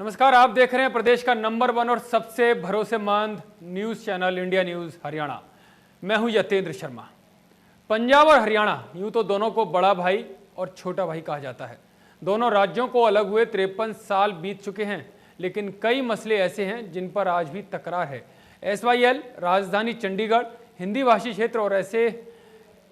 नमस्कार, आप देख रहे हैं प्रदेश का नंबर 1 और सबसे भरोसेमंद news channel India news Haryana. मैं हूं यतेंद्र शर्मा। पंजाब और हरियाणा यूं तो दोनों को बड़ा भाई और छोटा भाई कहा जाता है। दोनों राज्यों को अलग हुए 53 साल बीत चुके हैं, लेकिन कई मसले ऐसे हैं जिन पर आज भी तकरार है। SYL, राजधानी चंडीगढ़, हिंदी भाषी क्षेत्र और ऐसे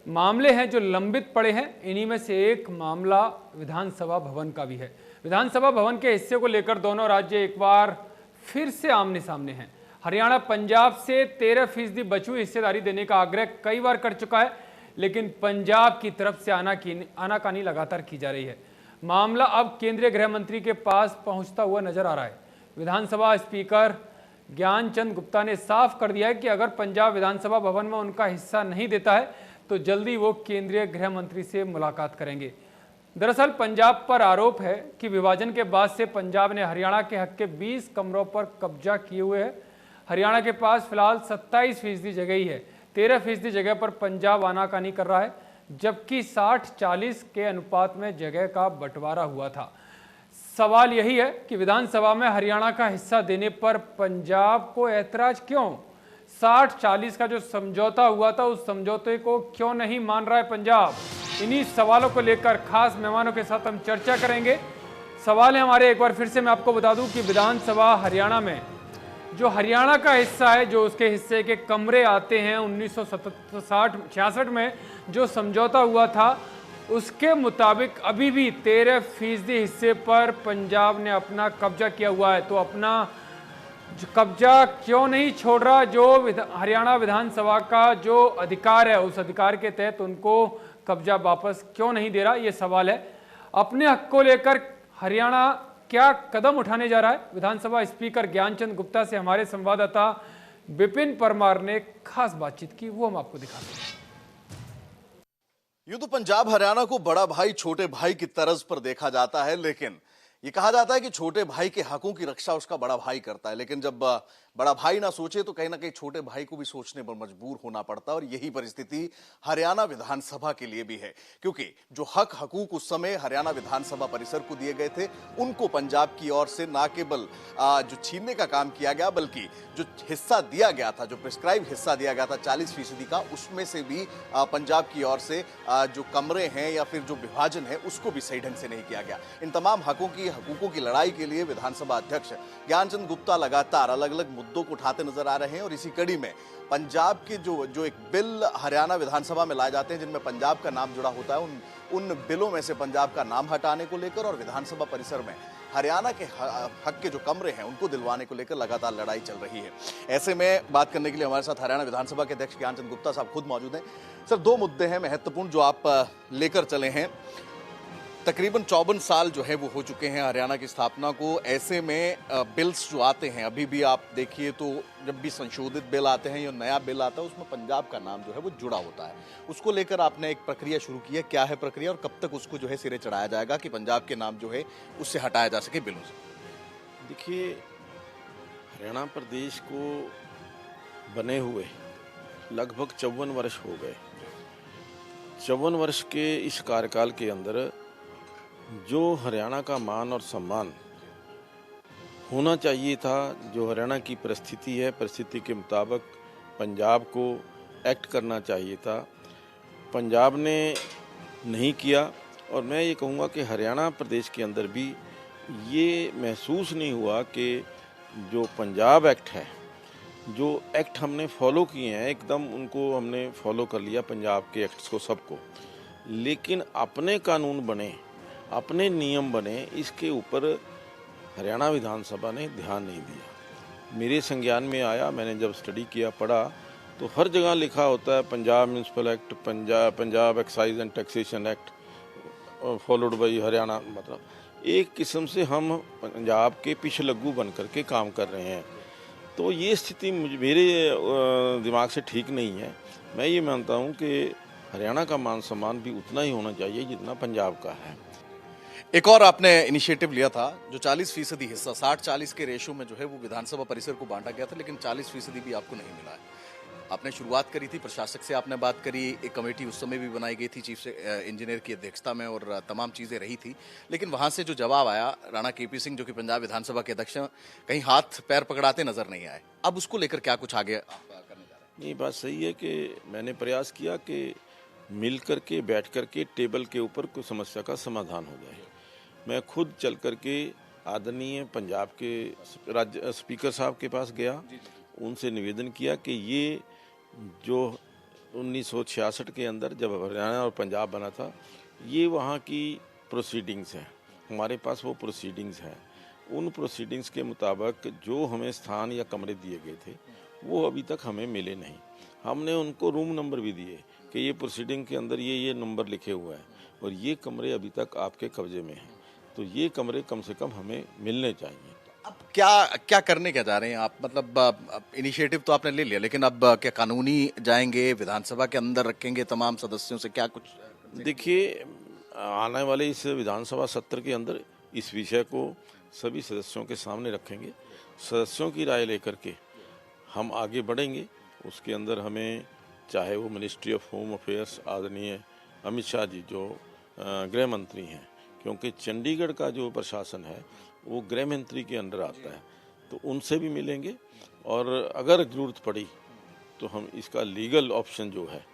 मामले हैं जो लंबित पड़े हैं। इन्हीं में से एक मामला विधानसभा भवन का भी है। विधानसभा भवन के हिस्से को लेकर दोनों राज्य एक बार फिर से आमने सामने हैं। हरियाणा पंजाब से 13% बची हुई हिस्सेदारी देने का आग्रह कई बार कर चुका है, लेकिन पंजाब की तरफ से आनाकानी लगातार की जा रही है। मामला अब केंद्रीय गृह मंत्री के पास पहुंचता हुआ नजर आ रहा है। विधानसभा स्पीकर ज्ञानचंद गुप्ता ने साफ कर दिया है कि अगर पंजाब विधानसभा भवन में उनका हिस्सा नहीं देता है तो जल्दी वो केंद्रीय गृह मंत्री से मुलाकात करेंगे। दरअसल पंजाब पर आरोप है कि विभाजन के बाद से पंजाब ने हरियाणा के हक के 20 कमरों पर कब्जा किए हुए है। हरियाणा के पास फिलहाल 27% जगह ही है। 13% जगह पर पंजाब आनाकानी कर रहा है, जबकि 60-40 के अनुपात में जगह का बंटवारा हुआ था। सवाल यही है कि विधानसभा में हरियाणा का हिस्सा देने पर पंजाब को ऐतराज क्यों? 60-40 का जो समझौता हुआ था, उस समझौते को क्यों नहीं मान रहा है पंजाब? इन्हीं सवालों को लेकर खास मेहमानों के साथ हम चर्चा करेंगे। सवाल है हमारे, एक बार फिर से मैं आपको बता दूं कि विधानसभा हरियाणा में जो हरियाणा का हिस्सा है, जो उसके हिस्से के कमरे आते हैं, 1966 में जो समझौता हुआ था उसके मुताबिक अभी भी 13% हिस्से पर पंजाब ने अपना कब्जा किया हुआ है। तो अपना कब्जा क्यों नहीं छोड़ रहा? जो हरियाणा विधानसभा का जो अधिकार है, उस अधिकार के तहत उनको कब्जा वापस क्यों नहीं दे रहा, ये सवाल है। अपने हक को लेकर हरियाणा क्या कदम उठाने जा रहा है? विधानसभा स्पीकर ज्ञानचंद गुप्ता से हमारे संवाददाता विपिन परमार ने खास बातचीत की, वो हम आपको दिखाते हैं। यूं तो पंजाब हरियाणा को बड़ा भाई छोटे भाई की तर्ज पर देखा जाता है, लेकिन ये कहा जाता है कि छोटे भाई के हकों की रक्षा उसका बड़ा भाई करता है। लेकिन जब बड़ा भाई ना सोचे तो कहीं ना कहीं छोटे भाई को भी सोचने पर मजबूर होना पड़ता है। और यही परिस्थिति हरियाणा विधानसभा के लिए भी है, क्योंकि जो हक हकूक उस समय हरियाणा विधानसभा परिसर को दिए गए थे, उनको पंजाब की ओर से ना केवल जो छीनने का काम किया गया, बल्कि जो हिस्सा दिया गया था, जो प्रिस्क्राइब हिस्सा दिया गया था 40% का, उसमें से भी पंजाब की ओर से जो कमरे हैं या फिर जो विभाजन है उसको भी सही ढंग से नहीं किया गया। इन तमाम हकूकों की लड़ाई के लिए विधानसभा अध्यक्ष ज्ञानचंद गुप्ता लगातार अलग अलग मुद्दों को उठाते नजर आ रहे हैं। और इसी कड़ी में पंजाब के जो एक बिल हरियाणा विधानसभा में लाए जाते हैं, जिनमें पंजाब का नाम जुड़ा होता है, उन बिलों में से पंजाब का नाम हटाने को लेकर और विधानसभा परिसर में हरियाणा के हक के जो कमरे हैं उनको दिलवाने को लेकर लगातार लड़ाई चल रही है। ऐसे में बात करने के लिए हमारे साथ हरियाणा विधानसभा के अध्यक्ष ज्ञानचंद गुप्ता साहब खुद मौजूद हैं। सर, 2 मुद्दे हैं महत्वपूर्ण जो आप लेकर चले हैं। तकरीबन 54 साल जो है वो हो चुके हैं हरियाणा की स्थापना को। ऐसे में बिल्स जो आते हैं, अभी भी आप देखिए तो जब भी संशोधित बिल आते हैं या नया बिल आता है, उसमें पंजाब का नाम जो है वो जुड़ा होता है। उसको लेकर आपने एक प्रक्रिया शुरू की है, क्या है प्रक्रिया और कब तक उसको जो है सिरे चढ़ाया जाएगा कि पंजाब के नाम जो है उससे हटाया जा सके बिलों से? देखिए, हरियाणा प्रदेश को बने हुए लगभग 54 वर्ष हो गए। 54 वर्ष के इस कार्यकाल के अंदर जो हरियाणा का मान और सम्मान होना चाहिए था, जो हरियाणा की परिस्थिति है, परिस्थिति के मुताबिक पंजाब को एक्ट करना चाहिए था, पंजाब ने नहीं किया। और मैं ये कहूँगा कि हरियाणा प्रदेश के अंदर भी ये महसूस नहीं हुआ कि जो पंजाब एक्ट है, जो एक्ट हमने फॉलो किए हैं, एकदम उनको हमने फॉलो कर लिया पंजाब के एक्ट्स को, सबको। लेकिन अपने कानून बने, अपने नियम बने, इसके ऊपर हरियाणा विधानसभा ने ध्यान नहीं दिया। मेरे संज्ञान में आया, मैंने जब स्टडी किया, पढ़ा, तो हर जगह लिखा होता है Punjab municipal act, Punjab excise and taxation act followed by Haryana. मतलब एक किस्म से हम पंजाब के पिछलग्गू बन करके काम कर रहे हैं। तो ये स्थिति मेरे दिमाग से ठीक नहीं है। मैं ये मानता हूँ कि हरियाणा का मान सम्मान भी उतना ही होना चाहिए जितना पंजाब का है। एक और आपने इनिशिएटिव लिया था, जो 40% हिस्सा 60-40 के रेशो में जो है वो विधानसभा परिसर को बांटा गया था, लेकिन 40% भी आपको नहीं मिला है। आपने शुरुआत करी थी, प्रशासक से आपने बात करी, एक कमेटी उस समय भी बनाई गई थी चीफ से इंजीनियर की अध्यक्षता में और तमाम चीज़ें रही थी, लेकिन वहाँ से जो जवाब आया राणा केपी सिंह जो कि पंजाब विधानसभा के अध्यक्ष हैं, कहीं हाथ पैर पकड़ाते नजर नहीं आए। अब उसको लेकर क्या कुछ आगे आप करने जा रहे हैं? ये बात सही है कि मैंने प्रयास किया कि मिल करके बैठ करके टेबल के ऊपर कोई समस्या का समाधान हो जाए। मैं खुद चल करके आदरणीय पंजाब के राज्य स्पीकर साहब के पास गया, उनसे निवेदन किया कि ये जो 1966 के अंदर जब हरियाणा और पंजाब बना था, ये वहाँ की प्रोसीडिंग्स हैं, हमारे पास वो प्रोसीडिंग्स हैं। उन प्रोसीडिंग्स के मुताबिक जो हमें स्थान या कमरे दिए गए थे वो अभी तक हमें मिले नहीं। हमने उनको रूम नंबर भी दिए कि ये प्रोसीडिंग के अंदर ये नंबर लिखे हुए हैं और ये कमरे अभी तक आपके कब्जे में हैं, तो ये कमरे कम से कम हमें मिलने चाहिए। अब क्या क्या करने क्या जा रहे हैं आप? मतलब इनिशिएटिव तो आपने ले लिया, लेकिन अब क्या कानूनी जाएंगे, विधानसभा के अंदर रखेंगे तमाम सदस्यों से, क्या कुछ? देखिए, आने वाले इस विधानसभा सत्र के अंदर इस विषय को सभी सदस्यों के सामने रखेंगे, सदस्यों की राय लेकर के हम आगे बढ़ेंगे। उसके अंदर हमें चाहे वो मिनिस्ट्री ऑफ होम अफेयर्स आदरणीय अमित शाह जी जो गृह मंत्री हैं, क्योंकि चंडीगढ़ का जो प्रशासन है वो गृह मंत्री के अंडर आता है, तो उनसे भी मिलेंगे और अगर ज़रूरत पड़ी तो हम इसका लीगल ऑप्शन जो है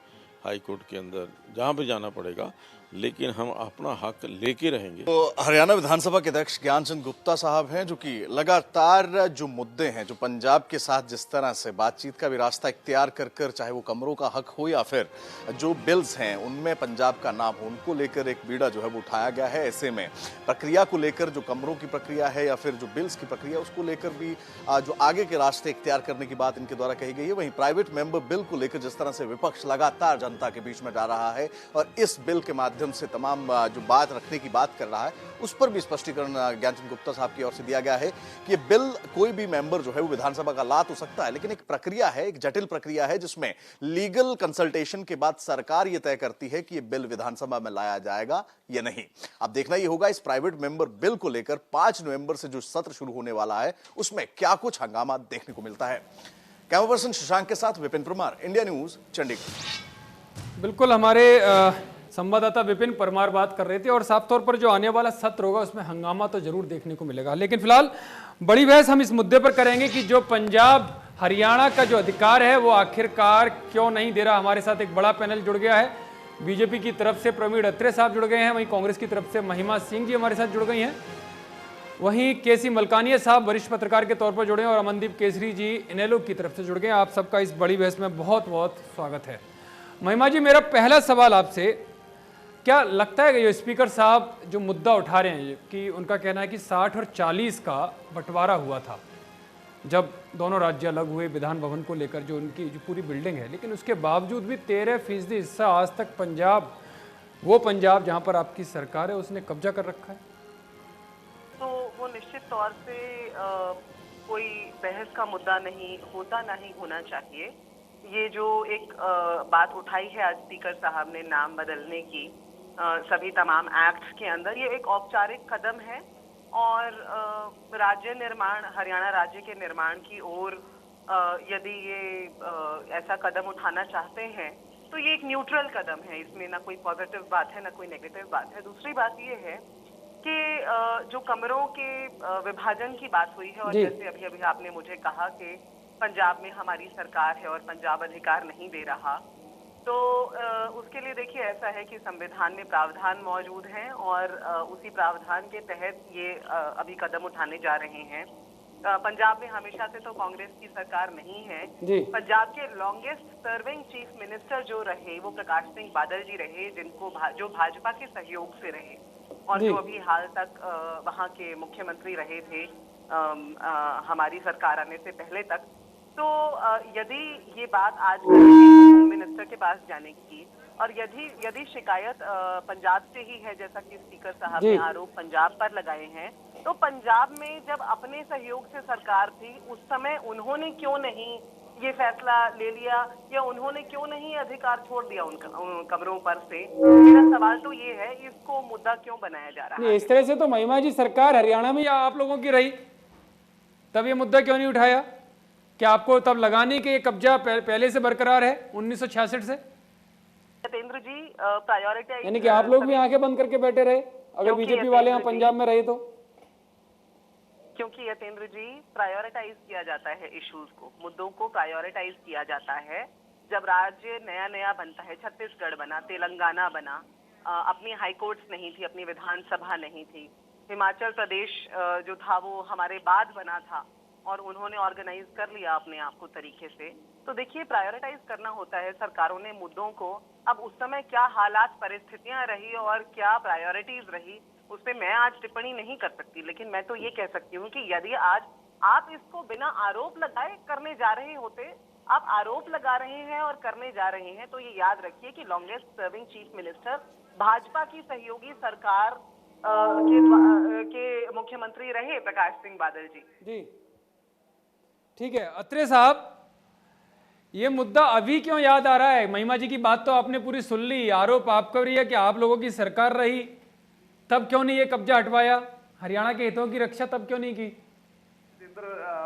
हाई कोर्ट के अंदर जहाँ पे जाना पड़ेगा, लेकिन हम अपना हक लेके रहेंगे। तो हरियाणा विधानसभा के अध्यक्ष ज्ञानचंद गुप्ता साहब हैं, जो कि लगातार जो मुद्दे हैं, जो पंजाब के साथ जिस तरह से बातचीत का भी रास्ता इख्तियार कर चाहे वो कमरों का हक हो या फिर जो बिल्स हैं उनमें पंजाब का नाम हो, उनको लेकर एक बीड़ा जो है वो उठाया गया है। ऐसे में प्रक्रिया को लेकर, जो कमरों की प्रक्रिया है या फिर जो बिल्स की प्रक्रिया, उसको लेकर भी जो आगे के रास्ते इख्तियार करने की बात इनके द्वारा कही गई है। वहीं प्राइवेट मेंबर बिल को लेकर जिस तरह से विपक्ष लगातार जनता के बीच में जा रहा है और इस बिल के माध्यम से तमाम जो बात रखने की बात कर रहा है, उस पर भी स्पष्टीकरण ज्ञानचंद गुप्ता साहब की ओर से दिया गया है कि ये बिल कोई भी मेंबर जो है वो विधानसभा का ला तो सकता है, लेकिन एक प्रक्रिया है, एक जटिल प्रक्रिया है जिसमें लीगल कंसल्टेशन के बाद सरकार ये तय करती है कि ये बिल विधानसभा में लाया जाएगा या नहीं। अब देखना ये होगा इस प्राइवेट मेंबर बिल को लेकर 5 नवंबर से जो सत्र शुरू होने वाला है उसमें क्या कुछ हंगामा देखने को मिलता है। कैमरा पर्सन शशांक के साथ विपिन परमार, इंडिया न्यूज, चंडीगढ़। बिल्कुल, हमारे संवाददाता विपिन परमार बात कर रहे थे और साफ तौर पर जो आने वाला सत्र होगा उसमें हंगामा तो जरूर देखने को मिलेगा। लेकिन फिलहाल बड़ी बहस हम इस मुद्दे पर करेंगे कि जो पंजाब हरियाणा का जो अधिकार है वो आखिरकार क्यों नहीं दे रहा। हमारे साथ एक बड़ा पैनल जुड़ गया है, बीजेपी की तरफ से प्रवीण अत्रे साहब जुड़ गए हैं, वहीं कांग्रेस की तरफ से महिमा सिंह जी हमारे साथ जुड़ गई हैं, वहीं केसी मलकानिया साहब वरिष्ठ पत्रकार के तौर पर जुड़े हैं और अमनदीप केसरी जी इनेलो की तरफ से जुड़ गए हैं। आप सबका इस बड़ी बहस में बहुत बहुत स्वागत है। महिमा जी, मेरा पहला सवाल आपसे, क्या लगता है कि ये स्पीकर साहब जो मुद्दा उठा रहे हैं कि उनका कहना है कि 60 और 40 का बंटवारा हुआ था जब दोनों राज्य अलग हुए विधान भवन को लेकर, जो उनकी जो पूरी बिल्डिंग है, लेकिन उसके बावजूद भी 13% हिस्सा आज तक पंजाब, वो पंजाब जहां पर आपकी सरकार है, उसने कब्जा कर रखा है? तो वो निश्चित तौर से कोई बहस का मुद्दा नहीं होता, नहीं होना चाहिए। ये जो एक बात उठाई है आज स्पीकर साहब ने नाम बदलने की सभी तमाम एक्ट्स के अंदर, ये एक औपचारिक कदम है और राज्य निर्माण, हरियाणा राज्य के निर्माण की ओर यदि ये ऐसा कदम उठाना चाहते हैं तो ये एक न्यूट्रल कदम है, इसमें ना कोई पॉजिटिव बात है ना कोई नेगेटिव बात है। दूसरी बात ये है कि जो कमरों के विभाजन की बात हुई है और जैसे अभी अभी आपने मुझे कहा कि पंजाब में हमारी सरकार है और पंजाब अधिकार नहीं दे रहा, तो उसके लिए देखिए ऐसा है कि संविधान में प्रावधान मौजूद हैं और उसी प्रावधान के तहत ये अभी कदम उठाने जा रहे हैं। पंजाब में हमेशा से तो कांग्रेस की सरकार नहीं है। पंजाब के लॉन्गेस्ट सर्विंग चीफ मिनिस्टर जो रहे वो प्रकाश सिंह बादल जी रहे, जिनको जो भाजपा के सहयोग से रहे और जो अभी हाल तक वहाँ के मुख्यमंत्री रहे थे हमारी सरकार आने से पहले तक। तो यदि ये बात आज होम मिनिस्टर के पास जाने की और यदि शिकायत पंजाब से ही है, जैसा कि स्पीकर साहब ने आरोप पंजाब पर लगाए हैं, तो पंजाब में जब अपने सहयोग से सरकार थी उस समय उन्होंने क्यों नहीं ये फैसला ले लिया या उन्होंने क्यों नहीं अधिकार छोड़ दिया उन कमरों पर से? मेरा सवाल तो ये है, इसको मुद्दा क्यों बनाया जा रहा है? इस तरह से तो महिमा जी सरकार हरियाणा में या आप लोगों की रही, तब ये मुद्दा क्यों नहीं उठाया? क्या आपको तब लगा नहीं कि ये कब्जा पहले से बरकरार है 1966 से? सत्येंद्र जी, प्रायोरिटी यानी कि आप लोग भी आंखें बंद करके बैठे रहे अगर बीजेपी वाले यहाँ पंजाब में रहे तो? क्योंकि यतेंद्र जी, प्रायोरिटाइज किया जाता है इश्यूज को, मुद्दों को प्रायोरिटाइज किया जाता है। जब राज्य नया नया बनता है, छत्तीसगढ़ बना, तेलंगाना बना, अपनी हाई कोर्ट्स नहीं थी, अपनी विधानसभा नहीं थी, हिमाचल प्रदेश जो था वो हमारे बाद बना था और उन्होंने ऑर्गेनाइज कर लिया अपने आप को तरीके से। तो देखिए, प्रायोरिटाइज करना होता है सरकारों ने मुद्दों को। अब उस समय क्या हालात परिस्थितियां रही और क्या प्रायोरिटीज रही, उस पर मैं आज टिप्पणी नहीं कर सकती, लेकिन मैं तो ये कह सकती हूँ कि यदि आज आप इसको बिना आरोप लगाए करने जा रहे होते, आप आरोप लगा रहे हैं और करने जा रहे हैं, तो ये याद रखिए कि longest serving chief minister Bhajpa की सहयोगी सरकार के मुख्यमंत्री रहे प्रकाश सिंह बादल जी। जी ठीक है। अत्रे साहब, ये मुद्दा अभी क्यों याद आ रहा है? महिमा जी की बात तो आपने पूरी सुन ली, आरोप आप कर रही है कि आप लोगों की सरकार रही, तब क्यों नहीं ये कब्जा हटवाया? हरियाणा के हितों की रक्षा तब क्यों नहीं की?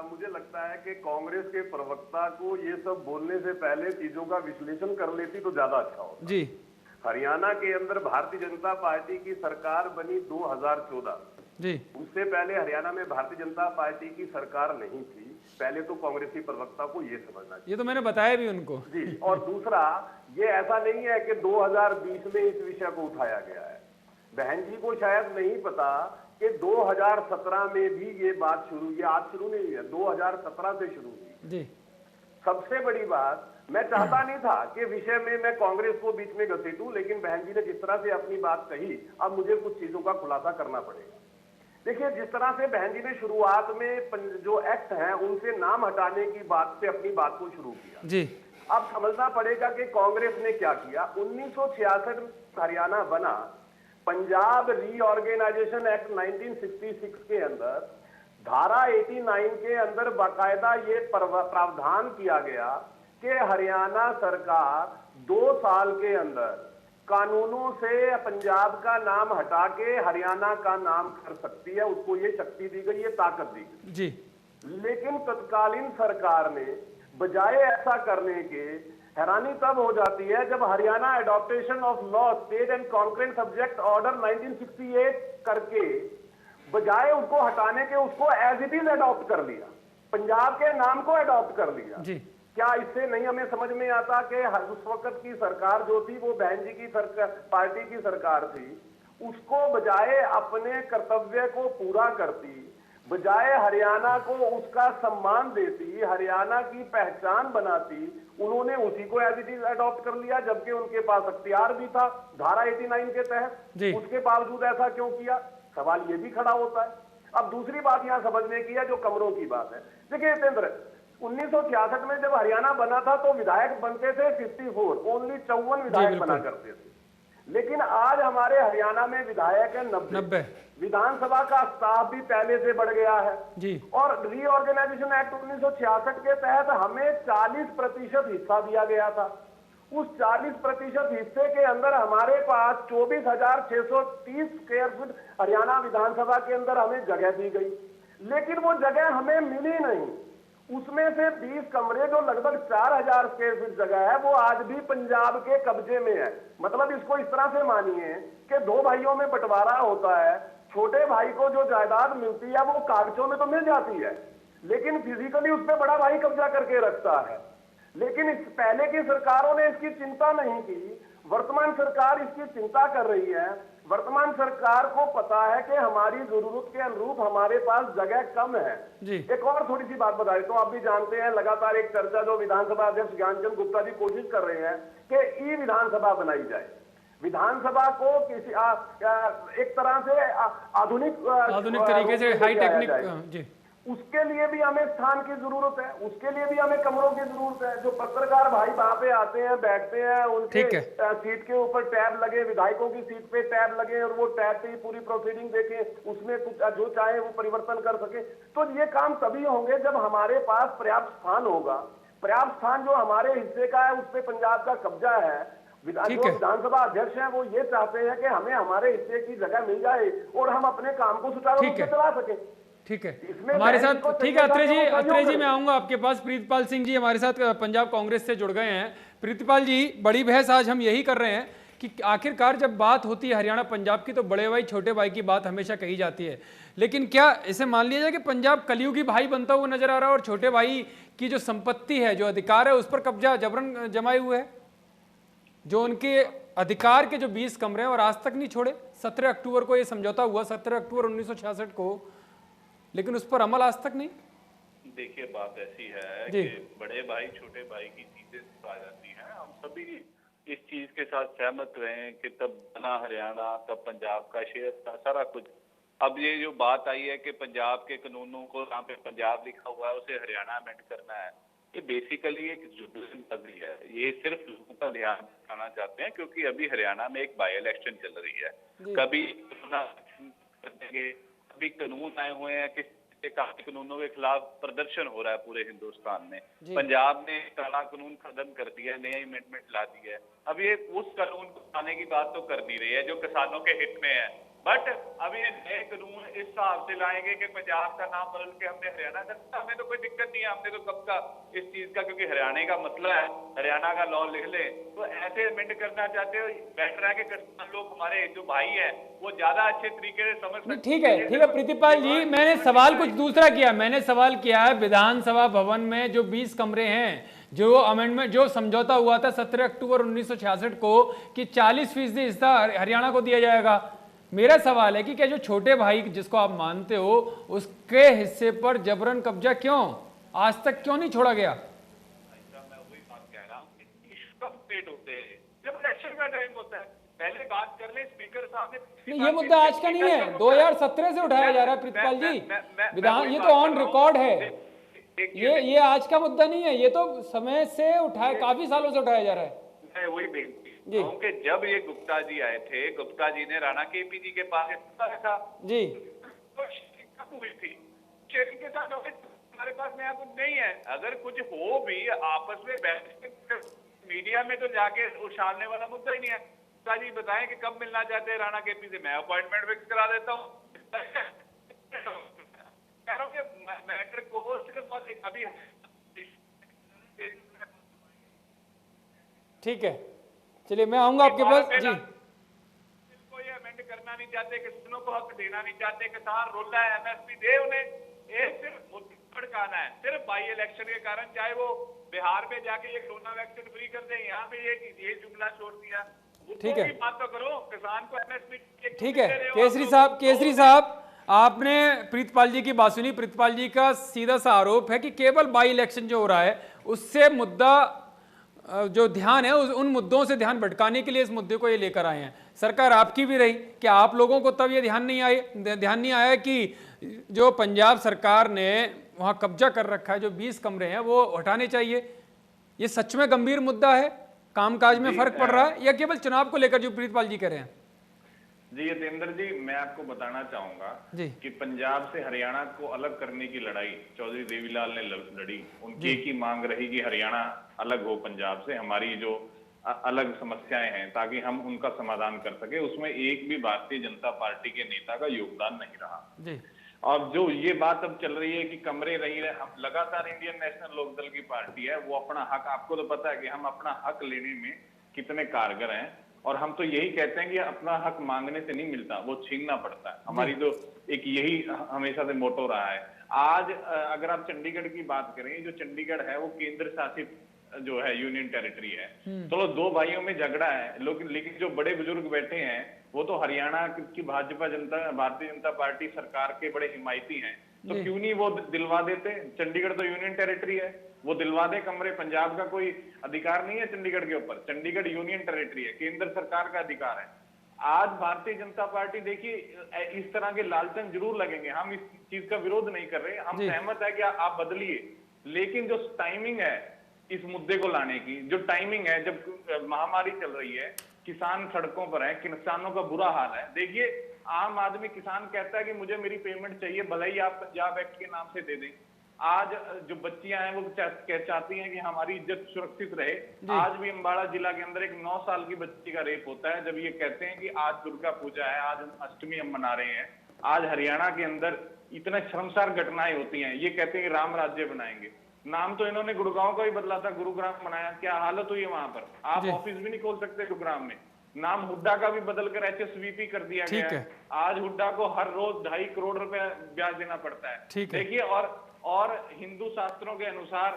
मुझे लगता है कि कांग्रेस के प्रवक्ता को ये सब बोलने से पहले चीजों का विश्लेषण कर लेती तो ज्यादा अच्छा होता। जी, हरियाणा के अंदर भारतीय जनता पार्टी की सरकार बनी 2014। जी, उससे पहले हरियाणा में भारतीय जनता पार्टी की सरकार नहीं थी। पहले तो कांग्रेसी प्रवक्ता को ये समझना चाहिए। ये तो मैंने बताया भी उनको। जी, और दूसरा, ये ऐसा नहीं है कि 2020 में इस विषय को उठाया गया है। बहन जी को शायद नहीं पता कि 2017 में भी ये बात शुरू, ये आज शुरू नहीं हुई है, 2017 से शुरू हुई। जी, सबसे बड़ी बात, मैं चाहता नहीं था कि विषय में मैं कांग्रेस को बीच में घसीटूं, लेकिन बहन जी ने जिस तरह से अपनी बात कही, अब मुझे कुछ चीजों का खुलासा करना पड़ेगा। देखिए, जिस तरह से बहन जी ने शुरुआत में जो एक्ट हैं उनसे नाम हटाने की बात से अपनी बात को शुरू किया। जी, अब समझना पड़ेगा कि कांग्रेस ने क्या किया। 1966 में हरियाणा बना, पंजाब रीऑर्गेनाइजेशन एक्ट 1966 के अंदर धारा 89 के अंदर बाकायदा ये प्रावधान किया गया कि हरियाणा सरकार 2 साल के अंदर कानूनों से पंजाब का नाम हटा के हरियाणा का नाम कर सकती है। उसको ये शक्ति दी गई, ये ताकत दी गई। जी, लेकिन तत्कालीन सरकार ने बजाय ऐसा करने के, हैरानी तब हो जाती है जब Haryana adaptation of law state and concurrent subject order 1968 करके बजाय उसको हटाने के उसको एज इट इज अडॉप्ट कर लिया, पंजाब के नाम को अडॉप्ट कर लिया। जी, क्या इससे नहीं हमें समझ में आता कि उस वक्त की सरकार जो थी वो बहन जी की सरकार, पार्टी की सरकार थी, उसको बजाय अपने कर्तव्य को पूरा करती, बजाय हरियाणा को उसका सम्मान देती, हरियाणा की पहचान बनाती, उन्होंने उसी को एज इट इज अडॉप्ट कर लिया, जबकि उनके पास अख्तियार भी था धारा 89 के तहत। उसके बावजूद ऐसा क्यों किया? सवाल ये भी खड़ा होता है। अब दूसरी बात यहाँ समझने की है, जो कमरों की बात है। देखिए जितेंद्र, 1966 में जब हरियाणा बना था तो विधायक बनते थे 54, ओनली 54 विधायक बना करते थे। लेकिन आज हमारे हरियाणा में विधायक है 90। विधानसभा का स्टाफ भी पहले से बढ़ गया है जी। और रीऑर्गेनाइजेशन एक्ट 1966 के तहत हमें 40% हिस्सा दिया गया था। उस 40% हिस्से के अंदर हमारे पास 24,630 स्क्वायर फीट हरियाणा विधानसभा के अंदर हमें जगह दी गई, लेकिन वो जगह हमें मिली नहीं। उसमें से 20 कमरे जो लगभग 4,000 स्क्वायर फीट जगह है वो आज भी पंजाब के कब्जे में है। मतलब इसको इस तरह से मानिए कि 2 भाइयों में बंटवारा होता है, छोटे भाई को जो जायदाद मिलती है वो कागजों में तो मिल जाती है, लेकिन फिजिकली उस पर बड़ा भाई कब्जा करके रखता है। लेकिन इस पहले की सरकारों ने इसकी चिंता नहीं की, वर्तमान सरकार इसकी चिंता कर रही है। वर्तमान सरकार को पता है कि हमारी जरूरत के अनुरूप हमारे पास जगह कम है जी। एक और थोड़ी सी बात बता देता हूं, आप भी जानते हैं लगातार एक चर्चा जो विधानसभा अध्यक्ष ज्ञानचंद गुप्ता जी कोशिश कर रहे हैं कि ई विधानसभा बनाई जाए। विधानसभा को किसी एक तरह से आधुनिक तरीके से हाई टेक्निक जी। उसके लिए भी हमें स्थान की जरूरत है, उसके लिए भी हमें कमरों की जरूरत है। जो पत्रकार भाई वहां पे आते हैं, बैठते हैं, उनके सीट के ऊपर टैब लगे, विधायकों की सीट पे टैब लगे और वो टैब पे ही पूरी प्रोसीडिंग देखें, उसमें कुछ जो चाहे वो परिवर्तन कर सके। तो ये काम तभी होंगे जब हमारे पास पर्याप्त स्थान होगा। पर्याप्त स्थान जो हमारे हिस्से का है उस पर पंजाब का कब्जा है। विधानसभा अध्यक्ष हैं वो ये चाहते हैं कि हमें हमारे हिस्से की जगह मिल जाए और हम अपने काम को सुचारू रूप से चला सके। ठीक है, इसमें हमारे बहस साथ को ठीक है चाहिए था, वो अत्रे जी करिए। मैं आऊंगा आपके पास। प्रीतपाल सिंह जी हमारे साथ पंजाब कांग्रेस से जुड़ गए हैं। प्रीतपाल जी, बड़ी बहस आज हम यही कर रहे हैं कि आखिरकार जब बात होती है हरियाणा पंजाब की तो बड़े भाई छोटे भाई की बात हमेशा कही जाती है, लेकिन क्या इसे मान लिया जाए कि पंजाब कलयुगी भाई बनता हुआ नजर आ रहा है और छोटे भाई की जो संपत्ति है, जो अधिकार है, उस पर कब्जा जबरन जमाए हुए है? जो उनके अधिकार के जो 20 कमरे हैं और आज तक नहीं छोड़े। 17 अक्टूबर को ये समझौता हुआ, 17 अक्टूबर 1966 को, लेकिन उस पर अमल आज तक नहीं। देखिए, बात ऐसी है जी। कि बड़े भाई छोटे भाई की चीजें आ जाती हैं। हम सभी इस चीज के साथ सहमत रहे कि तब बना हरियाणा, तब पंजाब का शेयर था, सारा कुछ। अब ये जो बात आई है कि पंजाब के कानूनों को जहाँ पे पंजाब लिखा हुआ है उसे हरियाणा अमेंड करना है, ये बेसिकली एक जुल्मबाजी है। ये सिर्फ लोगों का ध्यान दिखाना चाहते हैं क्योंकि अभी हरियाणा में एक बाई इलेक्शन चल रही है। कभी कभी कानून आए हुए हैं, किसी काफी कानूनों के खिलाफ प्रदर्शन हो रहा है पूरे हिंदुस्तान में। पंजाब ने काला कानून खत्म कर दिया है, नया अमेंडमेंट ला दी है। अब ये उस कानून को लाने की बात तो कर नहीं रही है जो किसानों के हित में है, बट अब ये नए कानून इस हिसाब से लाएंगे कि पंजाब का नाम बदल के हमने हरियाणा कर दिया। हमें तो कोई दिक्कत नहीं है, हमने तो कब का इस चीज का, क्योंकि हरियाणा का मसला है, हरियाणा का लॉ लिख ले। तो ऐसे अमेंड करना चाहते हो, बेटर है कि किसान लोग हमारे जो भाई है वो ज्यादा अच्छे तरीके से समझ सकते। ठीक है प्रीतिपाल जी, मैंने सवाल कुछ दूसरा किया। मैंने सवाल किया है विधानसभा भवन में जो 20 कमरे हैं, जो अमेंडमेंट, जो समझौता हुआ था 17 अक्टूबर 1966 को कि 40% हिस्सा हरियाणा को दिया जाएगा। मेरा सवाल है कि क्या जो छोटे भाई जिसको आप मानते हो उसके हिस्से पर जबरन कब्जा क्यों आज तक क्यों नहीं छोड़ा गया? मैं वही बात कह रहा हूँ, इश्यू कब क्रिएट होते हैं जब इलेक्शन का टाइम होता है। पहले बात कर ले, स्पीकर साहब ने। ये मुद्दा आज का नहीं है, 2017 से उठाया जा रहा है प्रीतपाल जी। विधान ये तो ऑन रिकॉर्ड है, ये आज का मुद्दा नहीं है, ये तो समय से उठाया, काफी सालों से उठाया जा रहा है। मैं वही बेनती कि जब ये गुप्ता जी आए थे, गुप्ता जी ने राणा केपी जी के पास रखा जी, तो हुई थी शेयरिंग के साथ। हमारे पास नया कुछ नहीं है। अगर कुछ हो भी आपस में बहस मीडिया में तो जाके उछालने वाला मुद्दा ही नहीं है। गुप्ता जी बताएं कि कब मिलना चाहते हैं राणा केपी से, मैं अपॉइंटमेंट फिक्स करा देता हूँ। कह रहा हूँ कि मैटर को सिर्फ अभी। ठीक है, चलिए मैं आऊंगा आपके पास जी। कोई अमेंड करना नहीं चाहते, किसानों को हक देना नहीं चाहते, किसान रोल रहा है, एमएसपी दे उन्हें। ये सिर्फ मुद्दा भड़काना है, सिर्फ बाई इलेक्शन के कारण। चाहे वो बिहार में जाके ये कोरोना वैक्सीन फ्री कर दें, यहाँ पे ये जुमला छोड़ दिया। ठीक है, बात तो करो, किसान को एमएसपी। ठीक है केसरी साहब आपने प्रीतपाल जी की बात सुनी। प्रीतपाल जी का सीधा सा आरोप है कि केवल बाई इलेक्शन जो हो रहा है उससे मुद्दा जो ध्यान है उन मुद्दों से ध्यान भटकाने के लिए इस मुद्दे को ये लेकर आए हैं। सरकार आपकी भी रही, क्या आप लोगों को तब ये ध्यान नहीं आया कि जो पंजाब सरकार ने वहां कब्जा कर रखा है, जो 20 कमरे हैं वो हटाने चाहिए? ये सच में गंभीर मुद्दा है, कामकाज में फर्क पड़ रहा है, या केवल चुनाव को लेकर जो प्रीतपाल जी कह रहे हैं? जी यतेंद्र जी, मैं आपको बताना चाहूंगा कि पंजाब से हरियाणा को अलग करने की लड़ाई चौधरी देवीलाल ने लड़ी। उनकी एक ही मांग रही कि हरियाणा अलग हो पंजाब से, हमारी जो अलग समस्याएं हैं ताकि हम उनका समाधान कर सके। उसमें एक भी भारतीय जनता पार्टी के नेता का योगदान नहीं रहा। और जो ये बात अब चल रही है कि कमरे रही है, हम लगातार इंडियन नेशनल लोकदल की पार्टी है, वो अपना हक, आपको तो पता है कि हम अपना हक लेने में कितने कारगर हैं, और हम तो यही कहते हैं कि अपना हक मांगने से नहीं मिलता, वो छीनना पड़ता है। हमारी तो एक यही हमेशा से मोटो रहा है। आज अगर आप चंडीगढ़ की बात करें, जो चंडीगढ़ है वो केंद्र शासित जो है यूनियन टेरिटरी है। चलो दो भाइयों में झगड़ा है, लेकिन जो बड़े बुजुर्ग बैठे हैं वो तो हरियाणा की भारतीय जनता पार्टी सरकार के बड़े हिमायती हैं, तो क्यों नहीं वो दिलवा देते? चंडीगढ़ तो यूनियन टेरिटरी है, वो दिलवा दे कमरे। पंजाब का कोई अधिकार नहीं है चंडीगढ़ के ऊपर, चंडीगढ़ यूनियन टेरिटरी है, केंद्र सरकार का अधिकार है। आज भारतीय जनता पार्टी, देखिए इस तरह के लालचन जरूर लगेंगे, हम इस चीज का विरोध नहीं कर रहे, हम सहमत है कि आप बदलिए, लेकिन जो टाइमिंग है इस मुद्दे को लाने की, जो टाइमिंग है जब महामारी चल रही है, किसान सड़कों पर है, किसानों का बुरा हाल है। देखिए आम आदमी किसान कहता है कि मुझे मेरी पेमेंट चाहिए, भले ही आप पंजाब एक्ट के नाम से दे दें। आज जो बच्चियां हैं वो चाहती हैं कि हमारी इज्जत सुरक्षित रहे। आज भी अम्बाड़ा जिला के अंदर एक 9 साल की बच्ची का रेप होता है, जब ये कहते हैं कि आज दुर्गा पूजा है, आज अष्टमी हम मना रहे हैं, आज हरियाणा के अंदर इतने शर्मसार घटनाएं होती हैं। ये कहते हैं कि राम राज्य बनाएंगे, नाम तो इन्होंने गुड़गांव का भी बदला था, गुरुग्राम बनाया। क्या हालत हुई है वहां पर, आप ऑफिस भी नहीं खोल सकते गुरुग्राम में। नाम हुड्डा का भी बदलकर HSVP कर दिया गया है। आज हुड्डा को हर रोज 2.5 करोड़ रुपए ब्याज देना पड़ता है। देखिए, और हिंदू शास्त्रों के अनुसार,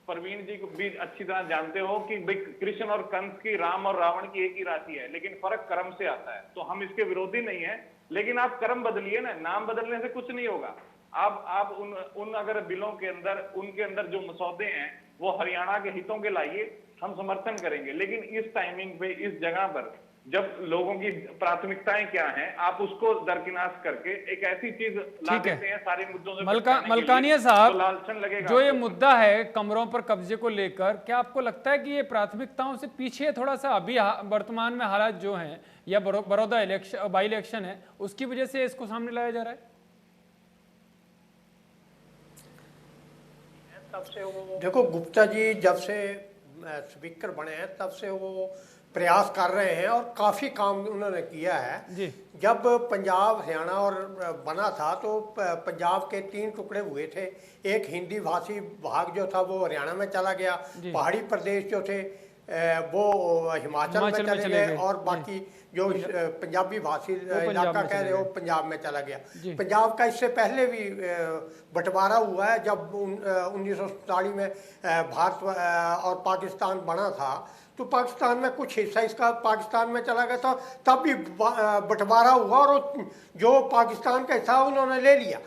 प्रवीण जी को भी अच्छी तरह जानते हो कि कृष्ण और कंस की, राम और रावण की एक ही राशि है, लेकिन फर्क कर्म से आता है। तो हम इसके विरोधी नहीं है, लेकिन आप कर्म बदलिए ना, नाम बदलने से कुछ नहीं होगा। आप उन अगर बिलों के अंदर, उनके अंदर जो मसौदे हैं वो हरियाणा के हितों के लाइए, हम समर्थन करेंगे। लेकिन इस टाइमिंग पे, इस जगह पर, जब लोगों की प्राथमिकताएं क्या हैं, आप उसको दरकिनार करके एक ऐसी चीज ला देते हैं सारे मुद्दों से। मलकानिया साहब, तो लालचन लगेगा। जो ये मुद्दा है कमरों पर कब्जे को लेकर, क्या आपको लगता है कि ये प्राथमिकताओं से पीछे थोड़ा सा अभी वर्तमान में हालात जो हैं, या बड़ौदा इलेक्शन, बाई इलेक्शन है, उसकी वजह से इसको सामने लाया जा रहा है? देखो, गुप्ता जी जब से स्पीकर बने हैं तब से वो प्रयास कर रहे हैं और काफ़ी काम उन्होंने किया है जी। जब पंजाब, हरियाणा और बना था तो पंजाब के 3 टुकड़े हुए थे। एक हिंदी भाषी भाग जो था वो हरियाणा में चला गया, पहाड़ी प्रदेश जो थे वो हिमाचल में चले गए, और बाकी जो पंजाबी भाषी इलाका कह रहे हो पंजाब में चला गया। पंजाब का इससे पहले भी बंटवारा हुआ है। जब 1947 में भारत और पाकिस्तान बना था तो पाकिस्तान में कुछ हिस्सा इसका पाकिस्तान में चला गया था, तब भी बंटवारा हुआ और जो पाकिस्तान का हिस्सा उन्होंने ले लिया।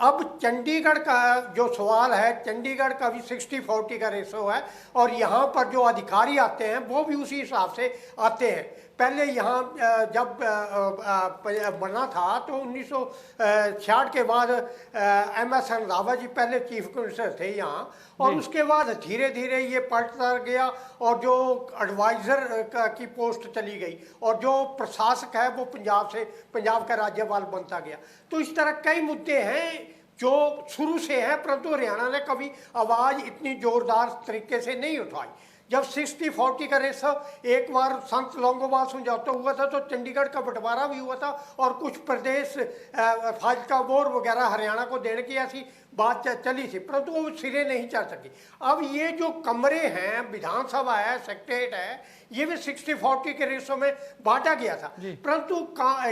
अब चंडीगढ़ का जो सवाल है, चंडीगढ़ का भी 60-40 का रेशो है, और यहाँ पर जो अधिकारी आते हैं वो भी उसी हिसाब से आते हैं। पहले यहाँ जब बना था तो 1966 के बाद MS रंधावा जी पहले चीफ मिनिस्टर थे यहाँ, और उसके बाद धीरे धीरे ये पलटता गया और जो एडवाइज़र की पोस्ट चली गई, और जो प्रशासक है वो पंजाब का राज्यपाल बनता गया। तो इस तरह कई मुद्दे हैं जो शुरू से हैं, परंतु हरियाणा ने कभी आवाज़ इतनी ज़ोरदार तरीके से नहीं उठाई। जब 60-40 का रेशो एक बार संत लोंगोवाल समझौता हुआ था तो चंडीगढ़ का बंटवारा भी हुआ था, और कुछ प्रदेश फाजिल्का बोर वगैरह हरियाणा को देने की ऐसी बात चली थी, परंतु वो सिरे नहीं चल सकी। अब ये जो कमरे हैं, विधानसभा है, सेक्रेटेरिएट है, ये भी 60-40 के रेशो में बांटा गया था, परंतु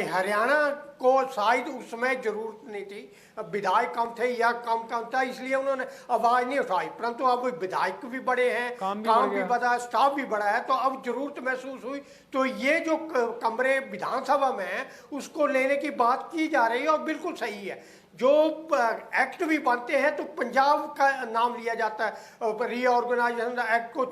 हरियाणा को शायद उस समय जरूरत नहीं थी, विधायक कम थे या कम था, इसलिए उन्होंने आवाज नहीं उठाई। परंतु अब विधायक भी बड़े हैं, काम भी बड़ा, स्टाफ भी बड़ा है, तो अब जरूरत महसूस हुई। तो ये जो कमरे विधानसभा में है उसको लेने की बात की जा रही है, और बिल्कुल सही है। जो एक्ट भी बनते हैं तो पंजाब का नाम लिया जाता है, रीऑर्गेनाइजेशन एक्ट को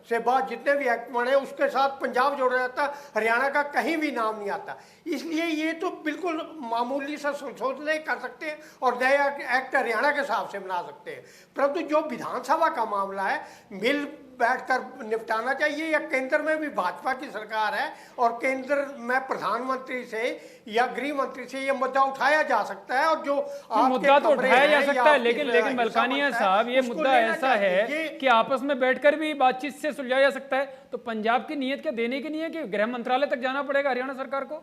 से बाद जितने भी एक्ट बने उसके साथ पंजाब जोड़ा जाता है, हरियाणा का कहीं भी नाम नहीं आता। इसलिए ये तो बिल्कुल मामूली सा संशोधन कर सकते हैं और नया एक्ट हरियाणा के हिसाब से बना सकते हैं, परंतु जो विधानसभा का मामला है मिल बैठकर निपटाना चाहिए। या केंद्र में भी भाजपा की सरकार है और केंद्र में प्रधानमंत्री से या गृह मंत्री से ये मुद्दा उठाया जा सकता है, और जो मुद्दा तो उठाया जा सकता है, लेकिन मलकानिया साहब, ये मुद्दा ऐसा है कि आपस में बैठकर भी बातचीत से सुलझाया जा सकता है। तो पंजाब की नीयत क्या देने की नहीं है कि गृह मंत्रालय तक जाना पड़ेगा हरियाणा सरकार को?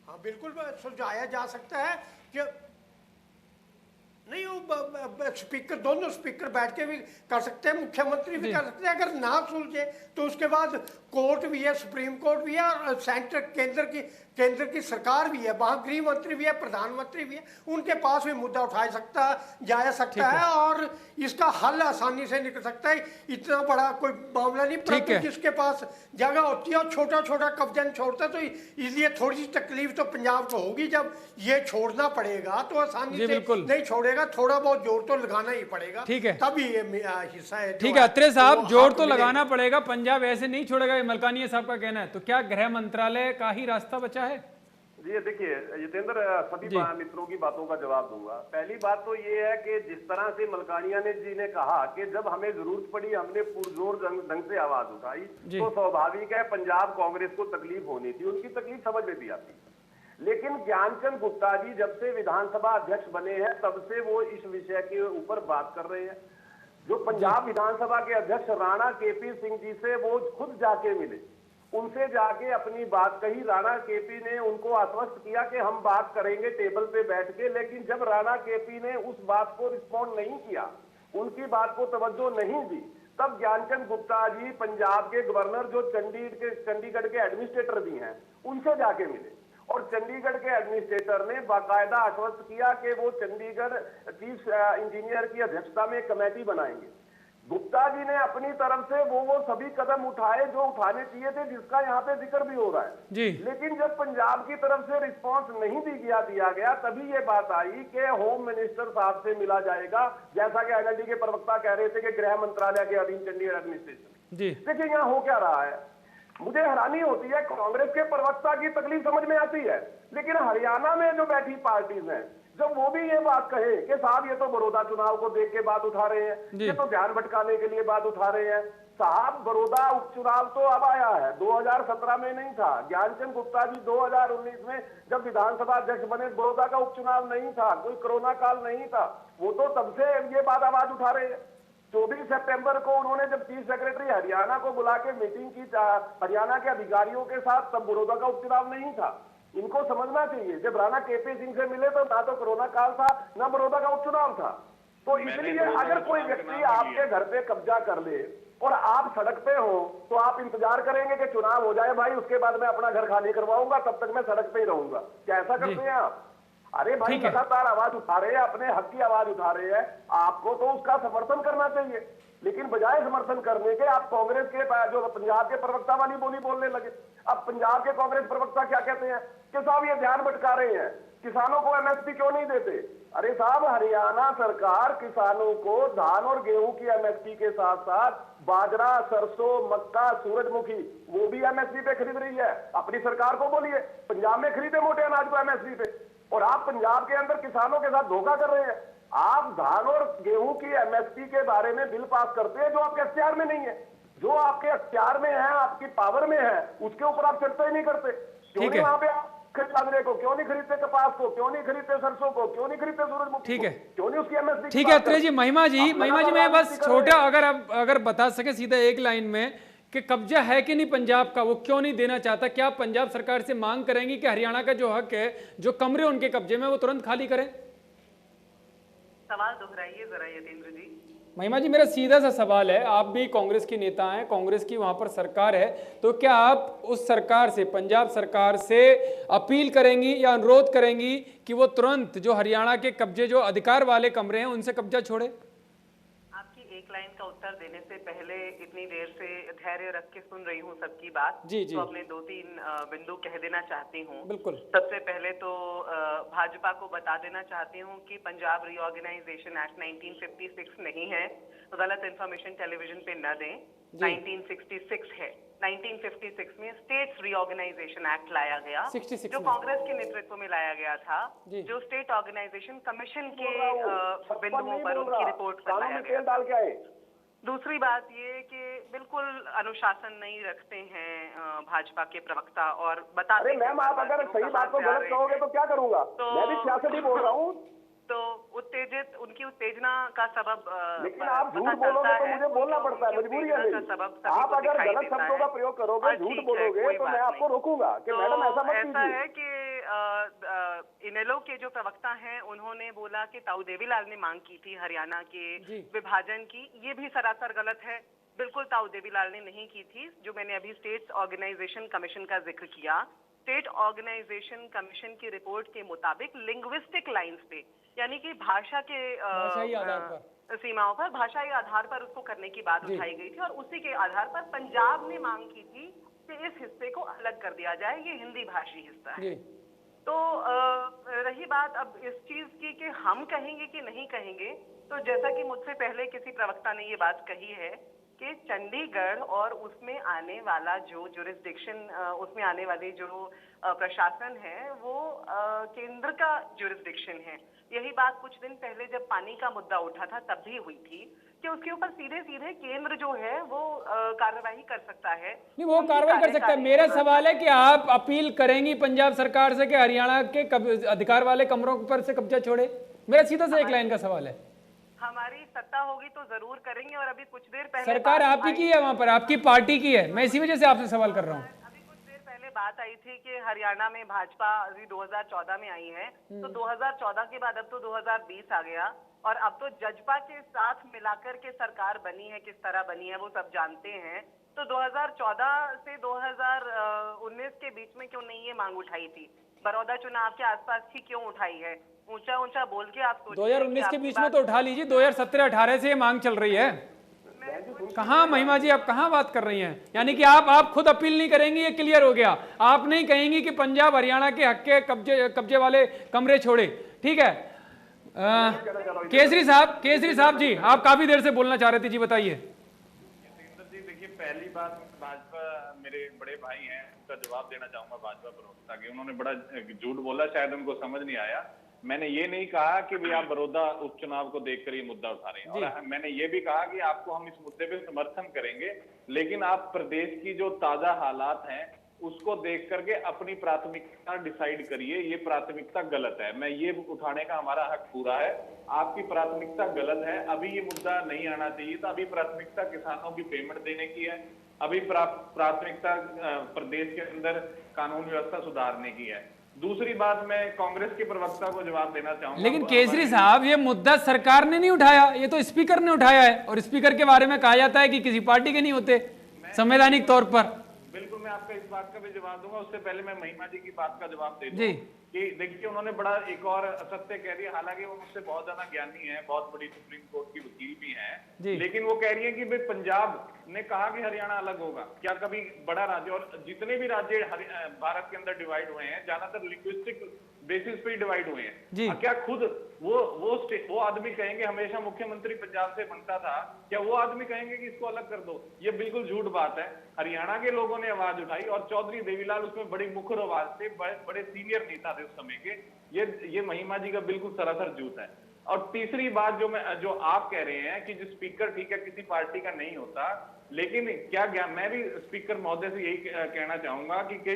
हाँ, बिल्कुल सुलझाया जा सकता है कि नहीं, वो स्पीकर, दोनों स्पीकर बैठ के भी कर सकते हैं, मुख्यमंत्री भी कर सकते हैं। अगर ना सुलझे तो उसके बाद कोर्ट भी है, सुप्रीम कोर्ट भी है, और सेंटर केंद्र की सरकार भी है, वहाँ गृह मंत्री भी है, प्रधानमंत्री भी है, उनके पास भी मुद्दा उठाया जा सकता है और इसका हल आसानी से निकल सकता है। इतना बड़ा कोई मामला नहीं, परंतु जिसके पास जगह होती है और छोटा छोटा कब्जा नहीं छोड़ता, तो इसलिए थोड़ी सी तकलीफ तो पंजाब को होगी। जब ये छोड़ना पड़ेगा तो आसानी से नहीं छोड़ेगा, थोड़ा बहुत जोर तो लगाना ही पड़ेगा, तभी ये हिस्सा है। ठीक है अत्रे साहब, जोर तो लगाना पड़ेगा, पंजाब ऐसे नहीं छोड़ेगा, मलकानिया साहब का कहना है। तो क्या गृह मंत्रालय का ही रास्ता बचा है? जी देखिए जितेंद्र, सभी मित्रों की बातों का जवाब दूंगा। पहली बात तो ये है कि जिस तरह से मलकानिया जी ने कहा कि जब हमें जरूरत पड़ी हमने पुरजोर ढंग से आवाज उठाई, तो स्वाभाविक है पंजाब कांग्रेस को तकलीफ होनी थी, उनकी तकलीफ समझ में भी आती। लेकिन ज्ञानचंद गुप्ता जी जब से विधानसभा अध्यक्ष बने हैं तब से वो इस विषय के ऊपर बात कर रहे हैं। जो पंजाब विधानसभा के अध्यक्ष राणा KP सिंह जी से वो खुद जाके मिले, उनसे जाके अपनी बात कही। राणा केपी ने उनको आश्वस्त किया कि हम बात करेंगे टेबल पे बैठ के, लेकिन जब राणा केपी ने उस बात को रिस्पॉन्ड नहीं किया, उनकी बात को तवज्जो नहीं दी, तब ज्ञानचंद गुप्ता जी पंजाब के गवर्नर जो चंडीगढ़ के एडमिनिस्ट्रेटर भी हैं, उनसे जाके मिले और चंडीगढ़ के एडमिनिस्ट्रेटर ने बाकायदा आश्वस्त किया कि वो चंडीगढ़ चीफ इंजीनियर की अध्यक्षता में एक कमेटी बनाएंगे। गुप्ता जी ने अपनी तरफ से वो सभी कदम उठाए जो उठाने चाहिए थे, जिसका यहाँ पे जिक्र भी हो रहा है जी। लेकिन जब पंजाब की तरफ से रिस्पांस नहीं दिया गया, तभी ये बात आई कि होम मिनिस्टर साहब से मिला जाएगा, जैसा कि एनएलडी के प्रवक्ता कह रहे थे कि गृह मंत्रालय के अधीन चंडीगढ़ एडमिनिस्ट्रेशन। देखिए यहाँ हो क्या रहा है, मुझे हैरानी होती है, कांग्रेस के प्रवक्ता की तकलीफ समझ में आती है, लेकिन हरियाणा में जो बैठी पार्टीज हैं, जब वो भी ये बात कहे कि साहब ये तो बड़ौदा चुनाव को देख के बात उठा रहे हैं, ये तो ध्यान भटकाने के लिए बात उठा रहे हैं। साहब बड़ौदा उपचुनाव तो अब आया है, 2017 में नहीं था। ज्ञानचंद गुप्ता जी 2019 में जब विधानसभा अध्यक्ष बने, बड़ौदा का उपचुनाव नहीं था, कोई कोरोना काल नहीं था, वो तो तब से ये बात आवाज उठा रहे हैं। 24 सितंबर को उन्होंने जब चीफ सेक्रेटरी हरियाणा को बुला के मीटिंग की हरियाणा के अधिकारियों के साथ, तब बड़ौदा का उपचुनाव नहीं था। इनको समझना चाहिए, जब राणा केपी सिंह से मिले तो ना तो कोरोना काल था, ना बड़ौदा का उपचुनाव था। तो इसलिए अगर कोई व्यक्ति आपके घर पे कब्जा कर ले और आप सड़क पे हो, तो आप इंतजार करेंगे कि चुनाव हो जाए भाई, उसके बाद मैं अपना घर खाली करवाऊंगा, तब तक मैं सड़क पे ही रहूंगा। क्या ऐसा करते हैं आप? अरे भाई लगातार आवाज उठा रहे हैं, अपने हक की आवाज उठा रहे हैं, आपको तो उसका समर्थन करना चाहिए। लेकिन बजाय समर्थन करने के आप कांग्रेस के जो पंजाब के प्रवक्ता वाली बोली बोलने लगे। अब पंजाब के कांग्रेस प्रवक्ता क्या कहते हैं कि साहब ये ध्यान भटका रहे हैं, किसानों को एमएसपी क्यों नहीं देते? अरे साहब, हरियाणा सरकार किसानों को धान और गेहूं की एमएसपी के साथ साथ बाजरा, सरसों, मक्का, सूरजमुखी वो भी एमएसपी पे खरीद रही है। अपनी सरकार को बोलिए पंजाब में खरीदे मोटे अनाज को एमएसपी पे, और आप पंजाब के अंदर किसानों के साथ धोखा कर रहे हैं। आप धान और गेहूं की एमएसपी के बारे में बिल पास करते हैं जो आपके अख्तियार में नहीं है। जो आपके अख्तियार में है, आपकी पावर में है, उसके ऊपर आप चर्चा ही नहीं करते। क्यों नहीं वहां पे आप बाजरे को क्यों नहीं खरीदते, कपास को क्यों नहीं खरीदते, सरसों को क्यों नहीं खरीदते, सूरजमुखी को क्यों नहीं उसकी एमएसपी? ठीक है त्रिवेदी जी, महिमा जी मैं बस छोटा अगर बता सके सीधा एक लाइन में कि कब्जा है कि नहीं पंजाब का, वो क्यों नहीं देना चाहता? क्या आप पंजाब सरकार से मांग करेंगी कि हरियाणा का जो हक है, जो कमरे उनके कब्जे में, वो तुरंत खाली करें? सवाल दोहराइए जरा यतेंद्र जी। महिमा जी, मेरा सीधा सा सवाल है, आप भी कांग्रेस की नेता हैं, कांग्रेस की वहां पर सरकार है, तो क्या आप उस सरकार से, पंजाब सरकार से अपील करेंगी या अनुरोध करेंगी कि वो तुरंत जो हरियाणा के कब्जे, जो अधिकार वाले कमरे हैं, उनसे कब्जा छोड़े? आपकी एक लाइन का उत्तर देने से पहले इतनी देर से धैर्य रख के सुन रही हूँ सबकी बात, तो अपने 2-3 बिंदु कह देना चाहती हूँ। बिल्कुल। सबसे पहले तो भाजपा को बता देना चाहती हूँ कि पंजाब रीऑर्गेनाइजेशन एक्ट 1956 नहीं है, गलत इंफॉर्मेशन टेलीविजन पे न दें, 1966 है। 1956 में स्टेट्स रीऑर्गेनाइजेशन एक्ट लाया गया, जो कांग्रेस के नेतृत्व में लाया गया था, जो स्टेट ऑर्गेनाइजेशन कमीशन के बिंदुओं पर उनकी रिपोर्ट पर लाया गया। दूसरी बात ये कि बिल्कुल अनुशासन नहीं रखते हैं भाजपा के प्रवक्ता, और बताते हैं। मैम, आप अगर सही बात को गलत कहोगे तो क्या करूंगा? मैं भी 66 बोल रहा हूँ। तो उनकी उत्तेजना का सबब, लेकिन आप झूठ बोलोगे तो मुझे बोलना पड़ता है, मजबूरी है मेरी। आप अगर गलत शब्दों का प्रयोग करोगे, झूठ बोलोगे, तो मैं आपको रोकूंगा कि मैडम ऐसा मत कीजिए। ऐसा है कि इनेलो के जो प्रवक्ता हैं, उन्होंने बोला कि ताऊ देवीलाल ने मांग की थी हरियाणा के विभाजन की, ये भी सरासर गलत है। बिल्कुल ताऊ देवीलाल ने नहीं की थी। जो मैंने अभी स्टेट ऑर्गेनाइजेशन कमीशन का जिक्र किया, स्टेट ऑर्गेनाइजेशन कमीशन की रिपोर्ट के मुताबिक लिंग्विस्टिक लाइंस पे, यानी कि भाषा के सीमाओं पर, भाषाई आधार पर उसको करने की बात उठाई गई थी, और उसी के आधार पर पंजाब ने मांग की थी कि इस हिस्से को अलग कर दिया जाए, ये हिंदी भाषी हिस्सा है। तो रही बात अब इस चीज की कि हम कहेंगे कि नहीं कहेंगे, तो जैसा कि मुझसे पहले किसी प्रवक्ता ने ये बात कही है कि चंडीगढ़ और उसमें आने वाला जो जुरिस्डिक्शन, उसमें आने वाली जो प्रशासन है, वो केंद्र का जुरिस्डिक्शन है। यही बात कुछ दिन पहले जब पानी का मुद्दा उठा था तब भी हुई थी कि उसके ऊपर सीधे सीधे केंद्र जो है वो कार्रवाई कर सकता है। नहीं, वो कार्रवाई कर सकता है। मेरा सवाल है कि आप अपील करेंगी पंजाब सरकार से कि हरियाणा के अधिकार वाले कमरों पर से कब्जा छोड़े? मेरा सीधा सा एक लाइन का सवाल है। हमारी सत्ता होगी तो जरूर करेंगे, और अभी कुछ देर पहले सरकार आपकी की है, वहां पर आपकी पार्टी की है, मैं इसी वजह से आपसे सवाल कर रहा हूँ। बात आई थी कि हरियाणा में भाजपा अभी 2014 में आई है, तो 2014 के बाद अब तो 2020 आ गया और अब तो जजपा के साथ मिलाकर के सरकार बनी है, किस तरह बनी है वो सब जानते हैं। तो 2014 से 2019 के बीच में क्यों नहीं ये मांग उठाई थी? बड़ौदा चुनाव के आसपास ही क्यों उठाई है? ऊंचा ऊंचा बोल के आप 2019 के बीच में तो उठा लीजिए, 2017-18 से ये मांग चल रही है। कहाँ महिमा जी, आप कहाँ बात कर रही हैं? यानी कि आप खुद अपील नहीं करेंगी, ये क्लियर हो गया। आप नहीं कहेंगी कि पंजाब हरियाणा के हक के कब्जे वाले कमरे छोड़े, ठीक है। केसरी साहब जी, आप काफी देर से बोलना चाह रहे थे जी, बताइए। जी देखिए, पहली बात भाजपा मेरे बड़े भाई हैं, उनका जवाब देना चाहूंगा भाजपा प्रवक्ता के। उन्होंने बड़ा झूठ बोला, शायद उनको समझ नहीं आया। मैंने ये नहीं कहा कि भी आप बड़ौदा उपचुनाव को देखकर ये मुद्दा उठा रहे हैं, और मैंने ये भी कहा कि आपको हम इस मुद्दे पे समर्थन करेंगे, लेकिन आप प्रदेश की जो ताजा हालात हैं उसको देख करके अपनी प्राथमिकता डिसाइड करिए। ये प्राथमिकता गलत है, मैं ये उठाने का हमारा हक पूरा है। आपकी प्राथमिकता गलत है, अभी ये मुद्दा नहीं आना चाहिए था। अभी प्राथमिकता किसानों की पेमेंट देने की है, अभी प्राथमिकता प्रदेश के अंदर कानून व्यवस्था सुधारने की है। दूसरी बात, मैं कांग्रेस के प्रवक्ता को जवाब देना चाहूंगा। लेकिन केसरी साहब, ये मुद्दा सरकार ने नहीं उठाया, ये तो स्पीकर ने उठाया है, और स्पीकर के बारे में कहा जाता है कि किसी पार्टी के नहीं होते संवैधानिक तौर पर। बिल्कुल, मैं आपका इस बात का भी जवाब दूंगा। उससे पहले मैं महिमा जी की बात का जवाब दे दूं जी। कि देखिए, उन्होंने बड़ा एक और असत्य कह दिया। हालांकि वो मुझसे बहुत ज्यादा ज्ञानी है, बहुत बड़ी सुप्रीम कोर्ट की वकील भी हैं, लेकिन वो कह रही है कि भाई पंजाब ने कहा कि हरियाणा अलग होगा। क्या कभी बड़ा राज्य, और जितने भी राज्य भारत के अंदर डिवाइड हुए हैं ज्यादातर लिंग्विस्टिक बेसिस पे डिवाइड हुए हैं। क्या खुद वो आदमी कहेंगे हमेशा मुख्यमंत्री पंजाब से बनता था, क्या वो आदमी कहेंगे कि इसको अलग कर दो? ये बिल्कुल झूठ बात है। हरियाणा के लोगों ने आवाज उठाई और चौधरी देवीलाल उसमें बड़ी मुखर आवाज से, बड़े सीनियर नेता थे उस समय के। ये महिमा जी का बिल्कुल सरासर झूठ है। और तीसरी बात जो आप कह रहे हैं कि जो स्पीकर ठीक है किसी पार्टी का नहीं होता, लेकिन मैं भी स्पीकर महोदय से यही कहना चाहूंगा कि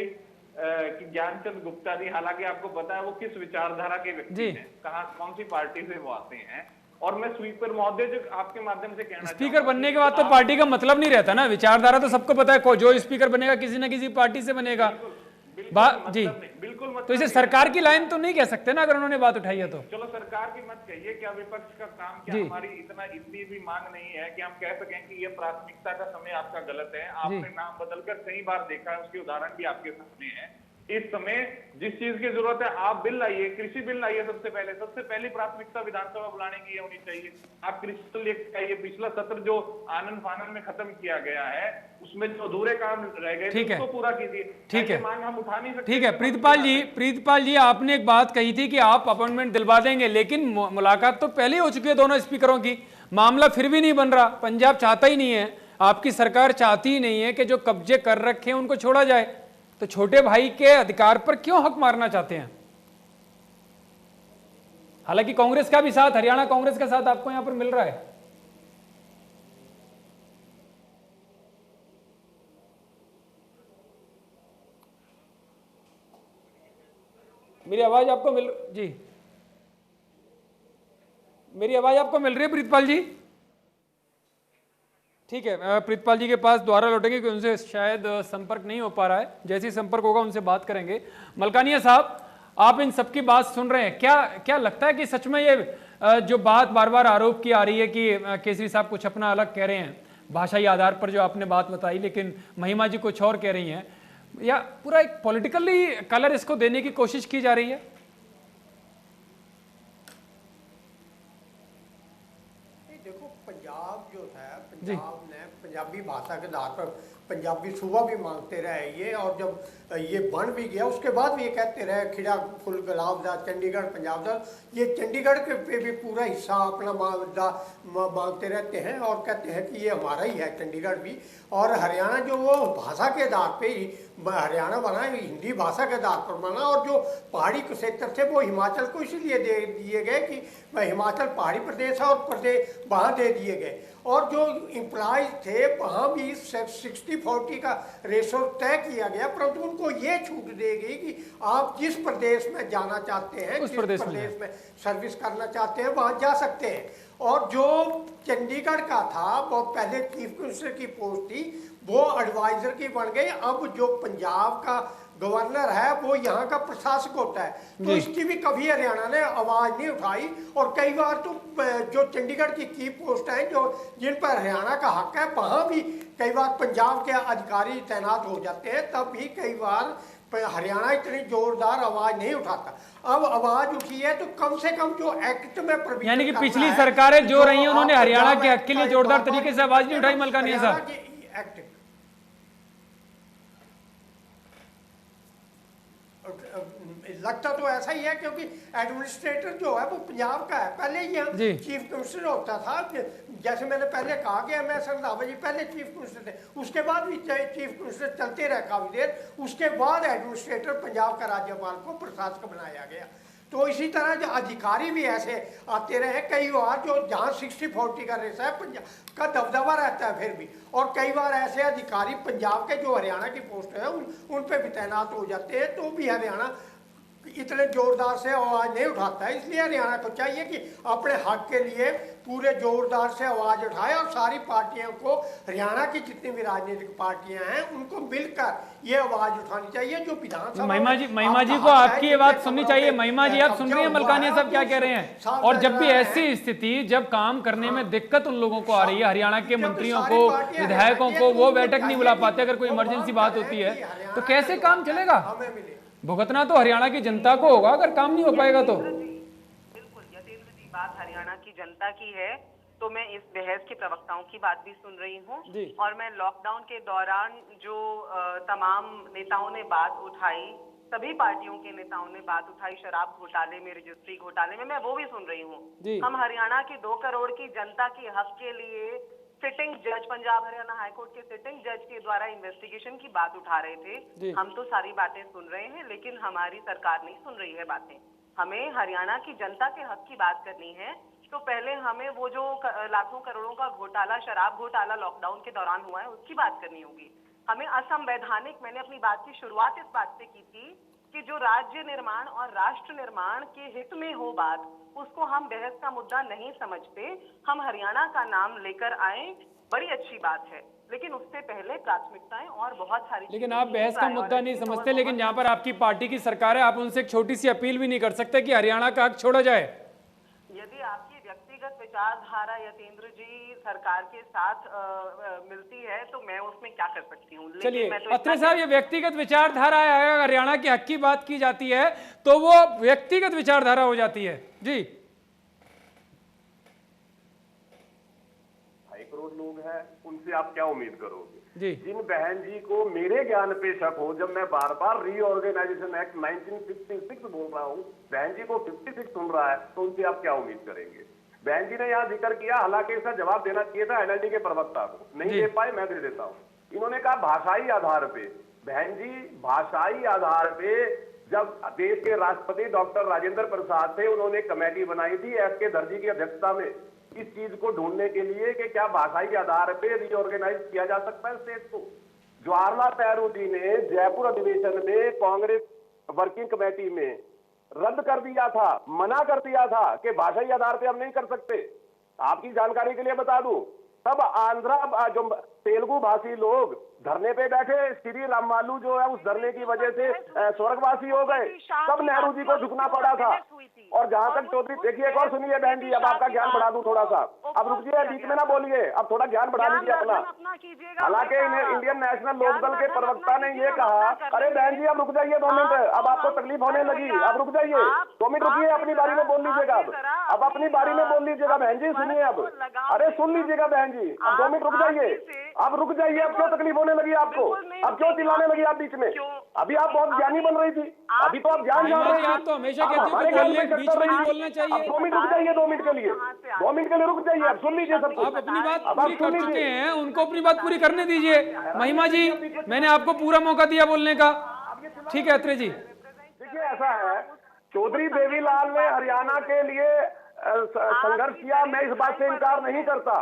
ज्ञानचंद गुप्ता जी, हालांकि आपको पता है वो किस विचारधारा के व्यक्ति हैं, कौन सी पार्टी से वो आते हैं। और मैं स्पीकर महोदय जो आपके माध्यम से कहना, स्पीकर बनने के बाद तो पार्टी का मतलब नहीं रहता ना, विचारधारा तो सबको पता है, जो स्पीकर बनेगा किसी न किसी पार्टी से बनेगा। जी बिल्कुल, तो इसे सरकार की लाइन तो नहीं कह सकते ना, अगर उन्होंने बात उठाई है तो। चलो सरकार की मत कहिए, क्या विपक्ष का काम, क्या हमारी इतनी भी मांग नहीं है कि हम कह सकें कि ये प्राथमिकता का समय आपका गलत है। आपने नाम बदलकर कई बार देखा है, उसके उदाहरण भी आपके सामने है। इस समय जिस चीज की जरूरत है, आप बिल लाइए, कृषि बिल लाइए। सबसे पहली प्राथमिकता विधानसभा बुलाने की होनी चाहिए। आप कृषि लेकर आइए। पिछला सत्र जो आनंद फानंद में खत्म किया गया है, उसमें जो अधूरे काम रह गए थे उसको पूरा कीजिए। ठीक है, मांग हम उठा नहीं सकते। ठीक है प्रीतपाल जी, आपने एक बात कही थी कि आप अपॉइंटमेंट दिलवा देंगे, लेकिन मुलाकात तो पहले हो चुकी है दोनों स्पीकरों की, मामला फिर भी नहीं बन रहा। पंजाब चाहता ही नहीं है, आपकी सरकार चाहती ही नहीं है कि जो कब्जे कर रखे हैं उनको छोड़ा जाए, तो छोटे भाई के अधिकार पर क्यों हक मारना चाहते हैं? हालांकि कांग्रेस का भी साथ, हरियाणा कांग्रेस का साथ आपको यहां पर मिल रहा है। मेरी आवाज आपको मेरी आवाज आपको मिल रही है प्रीतपाल जी? ठीक है, प्रीतपाल जी के पास दोबारा लौटेंगे क्योंकि उनसे शायद संपर्क नहीं हो पा रहा है। जैसे ही संपर्क होगा उनसे बात करेंगे। मलकानिया साहब, आप इन सबकी बात सुन रहे हैं, क्या लगता है कि सच में ये जो बात बार बार आरोप की आ रही है कि केसरी साहब कुछ अपना अलग कह रहे हैं, भाषाई आधार पर जो आपने बात बताई, लेकिन महिमा जी कुछ और कह रही हैं, या पूरा एक पॉलिटिकली कलर इसको देने की कोशिश की जा रही है? देखो, पंजाब जो है, पंजाब ने पंजाबी भाषा के आधार पर पंजाबी सूबा भी मांगते रहे ये, और जब ये बन भी गया उसके बाद भी ये कहते रहे खिड़ा फुल गुलाब दा चंडीगढ़ पंजाब दा। ये चंडीगढ़ के पे भी पूरा हिस्सा अपना मांगते रहते हैं और कहते हैं कि ये हमारा ही है चंडीगढ़ भी। और हरियाणा जो वो भाषा के आधार पे ही हरियाणा बना, हिंदी भाषा के आधार पर बना, और जो पहाड़ी क्षेत्र थे वो हिमाचल को इसलिए दे दिए गए कि हिमाचल पहाड़ी प्रदेश है और प्रदेश वहाँ दे दिए गए। और जो एम्प्लॉयज थे वहाँ भी 60-40 का रेशो तय किया गया, परंतु उनको ये छूट दी गई कि आप जिस प्रदेश में जाना चाहते हैं, जिस प्रदेश में सर्विस करना चाहते हैं वहाँ जा सकते हैं। और जो चंडीगढ़ का था वो पहले चीफ मिनिस्टर की पोस्ट थी, वो एडवाइजर की बन गई। अब जो पंजाब का गवर्नर है वो यहाँ का प्रशासक होता है, तो इसकी भी कभी हरियाणा ने आवाज नहीं उठाई। और कई बार तो जो चंडीगढ़ की पोस्ट है जो जिन पर हरियाणा का हक है, वहाँ भी कई बार पंजाब के अधिकारी तैनात हो जाते हैं, तब भी कई बार हरियाणा इतनी जोरदार आवाज नहीं उठाता। अब आवाज उठी है तो कम से कम जो एक्ट में प्रोविजन, यानी कि पिछली सरकारें जो रही हैं उन्होंने हरियाणा के हक के लिए जोरदार तरीके से आवाज नहीं उठाई मलकानिया साहब। एक्ट लगता तो ऐसा ही है क्योंकि एडमिनिस्ट्रेटर जो है वो पंजाब का है। पहले यहाँ चीफ मिनिस्टर होता था, जैसे मैंने पहले कहा कि MS रंधावा जी पहले चीफ मिनिस्टर थे, उसके बाद भी चीफ मिनिस्टर चलते रहे काफी देर, उसके बाद एडमिनिस्ट्रेटर पंजाब का राज्यपाल को प्रशासक बनाया गया। तो इसी तरह जो अधिकारी भी ऐसे आते रहे कई बार, जो जहाँ 60-40 का रेस है पंजाब का दबदबा रहता है फिर भी, और कई बार ऐसे अधिकारी पंजाब के जो हरियाणा की पोस्ट है उन पे भी तैनात हो जाते हैं, तो भी हरियाणा इतने जोरदार से आवाज नहीं उठाता है। इसलिए हरियाणा को चाहिए कि अपने हक के लिए पूरे जोरदार से आवाज उठाए, और सारी पार्टियों को, हरियाणा की जितनी भी राजनीतिक पार्टियां हैं उनको मिलकर ये आवाज उठानी चाहिए। जो विधानसभा महिमा जी को आपकी ये बात सुननी चाहिए। महिमा जी आप सुन रही हैं मलकानिया साहब क्या कह रहे हैं? और जब भी ऐसी स्थिति, जब काम करने में दिक्कत उन लोगों को आ रही है, हरियाणा के मंत्रियों को, विधायकों को, वो बैठक नहीं बुला पाते, अगर कोई इमरजेंसी बात होती है तो कैसे काम चलेगा? भुगतना तो हरियाणा की जनता को होगा अगर काम नहीं हो पाएगा तो। बिल्कुल यतेंद्र जी, बात हरियाणा की जनता की है, तो मैं इस बहस के प्रवक्ताओं की बात भी सुन रही हूँ, और मैं लॉकडाउन के दौरान जो तमाम नेताओं ने बात उठाई, सभी पार्टियों के नेताओं ने बात उठाई, शराब घोटाले में, रजिस्ट्री घोटाले में, मैं वो भी सुन रही हूँ। हम हरियाणा की 2 करोड़ की जनता के हक के लिए सिटिंग जज, पंजाब हरियाणा हाईकोर्ट के सिटिंग जज के द्वारा इन्वेस्टिगेशन की बात उठा रहे थे। हम तो सारी बातें सुन रहे हैं, लेकिन हमारी सरकार नहीं सुन रही है बातें। हमें हरियाणा की जनता के हक की बात करनी है, तो पहले हमें वो जो लाखों करोड़ों का घोटाला, शराब घोटाला लॉकडाउन के दौरान हुआ है, उसकी बात करनी होगी। हमें असंवैधानिक, मैंने अपनी बात की शुरुआत इस बात से की थी कि जो राज्य निर्माण और राष्ट्र निर्माण के हित में हो बात, उसको हम बहस का मुद्दा नहीं समझते। हम हरियाणा का नाम लेकर आए, बड़ी अच्छी बात है, लेकिन उससे पहले प्राथमिकताएं और बहुत सारी। लेकिन आप बहस का मुद्दा नहीं समझते, लेकिन यहाँ पर आपकी पार्टी की सरकार है, आप उनसे एक छोटी सी अपील भी नहीं कर सकते कि हरियाणा का हक छोड़ा जाए। यदि आपकी व्यक्तिगत विचारधारा यतेंद्र जी सरकार के साथ मिलती है तो मैं उसमें क्या कर सकती हूँ। चलिए अत्रे साहब, ये व्यक्तिगत विचारधारा है, अगर हरियाणा के हक की बात की जाती है तो वो व्यक्तिगत विचारधारा हो जाती है। जी, 2.5 करोड़ लोग हैं, उनसे आप क्या उम्मीद करोगे? जी, जिन बहन जी को मेरे ज्ञान पे शक हो, जब मैं बार बार रीऑर्गेनाइजेशन एक्ट 1956 बोल रहा हूँ, बहन जी को 56 सुन रहा है, तो उनसे आप क्या उम्मीद करेंगे? बहन जी ने यहाँ जिक्र किया, हालांकि इसका जवाब देना चाहिए था NLD के प्रवक्ता को, नहीं दे पाए, मैं दे देता हूँ। इन्होंने कहा भाषाई आधार पे, बहन जी भाषाई आधार पे जब देश के राष्ट्रपति डॉक्टर राजेंद्र प्रसाद थे, उन्होंने कमेटी बनाई थी SK दर्जी की अध्यक्षता में, इस चीज को ढूंढने के लिए कि क्या भाषाई आधार पे रीऑर्गेनाइज किया जा सकता है स्टेट को। जवाहरलाल नेहरू जी ने जयपुर अधिवेशन में कांग्रेस वर्किंग कमेटी में रद्द कर दिया था, मना कर दिया था कि भाषाई आधार पे हम नहीं कर सकते। आपकी जानकारी के लिए बता दूं, तब आंध्रा जो तेलुगु भाषी लोग धरने पे बैठे, श्री रामालू जो है उस धरने की वजह से स्वर्गवासी हो गए, तब नेहरू जी को झुकना पड़ा था। और जहां तक चौधरी, देखिए एक और सुनिए बहन जी, अब आपका ज्ञान बढ़ा दूं थोड़ा सा, अब रुकिए, बीच में ना बोलिए, अब थोड़ा ज्ञान बढ़ा लीजिए अपना। हालांकि इंडियन नेशनल लोकदल के प्रवक्ता ने ये कहा, अरे बहन जी अब रुक जाइए 2 मिनट, अब आपको तकलीफ होने लगी, अब रुक जाइए 2 मिनट रुकिए, अपनी बारी में बोल लीजिएगा। अब अपनी बारी में बोल लीजिएगा बहन जी, सुनिए अब, अरे सुन लीजिएगा बहन जी, अब 2 मिनट रुक जाइए, अब रुक जाइए। अब क्यों तकलीफ होने लगी आपको? अब क्यों चिल्लाने लगी आप बीच में? अभी आप बहुत ज्ञानी बन रही थी, अभी तो आप ज्ञान जान रही थी। आप तो हमेशा कहते हो कि बीच में नहीं बोलना चाहिए। 2 मिनट रुक जाइए, 2 मिनट के लिए, 2 मिनट के लिए रुक जाइए, अब सुन लीजिए सबको। आप अपनी बात पूरी कर चुके हैं, उनको अपनी बात पूरी करने दीजिए। महिमा जी, मैंने आपको पूरा मौका दिया बोलने का, ठीक है अत्रे जी। देखिए ऐसा है, चौधरी देवीलाल ने हरियाणा के लिए संघर्ष किया, मैं इस बात से इनकार नहीं करता,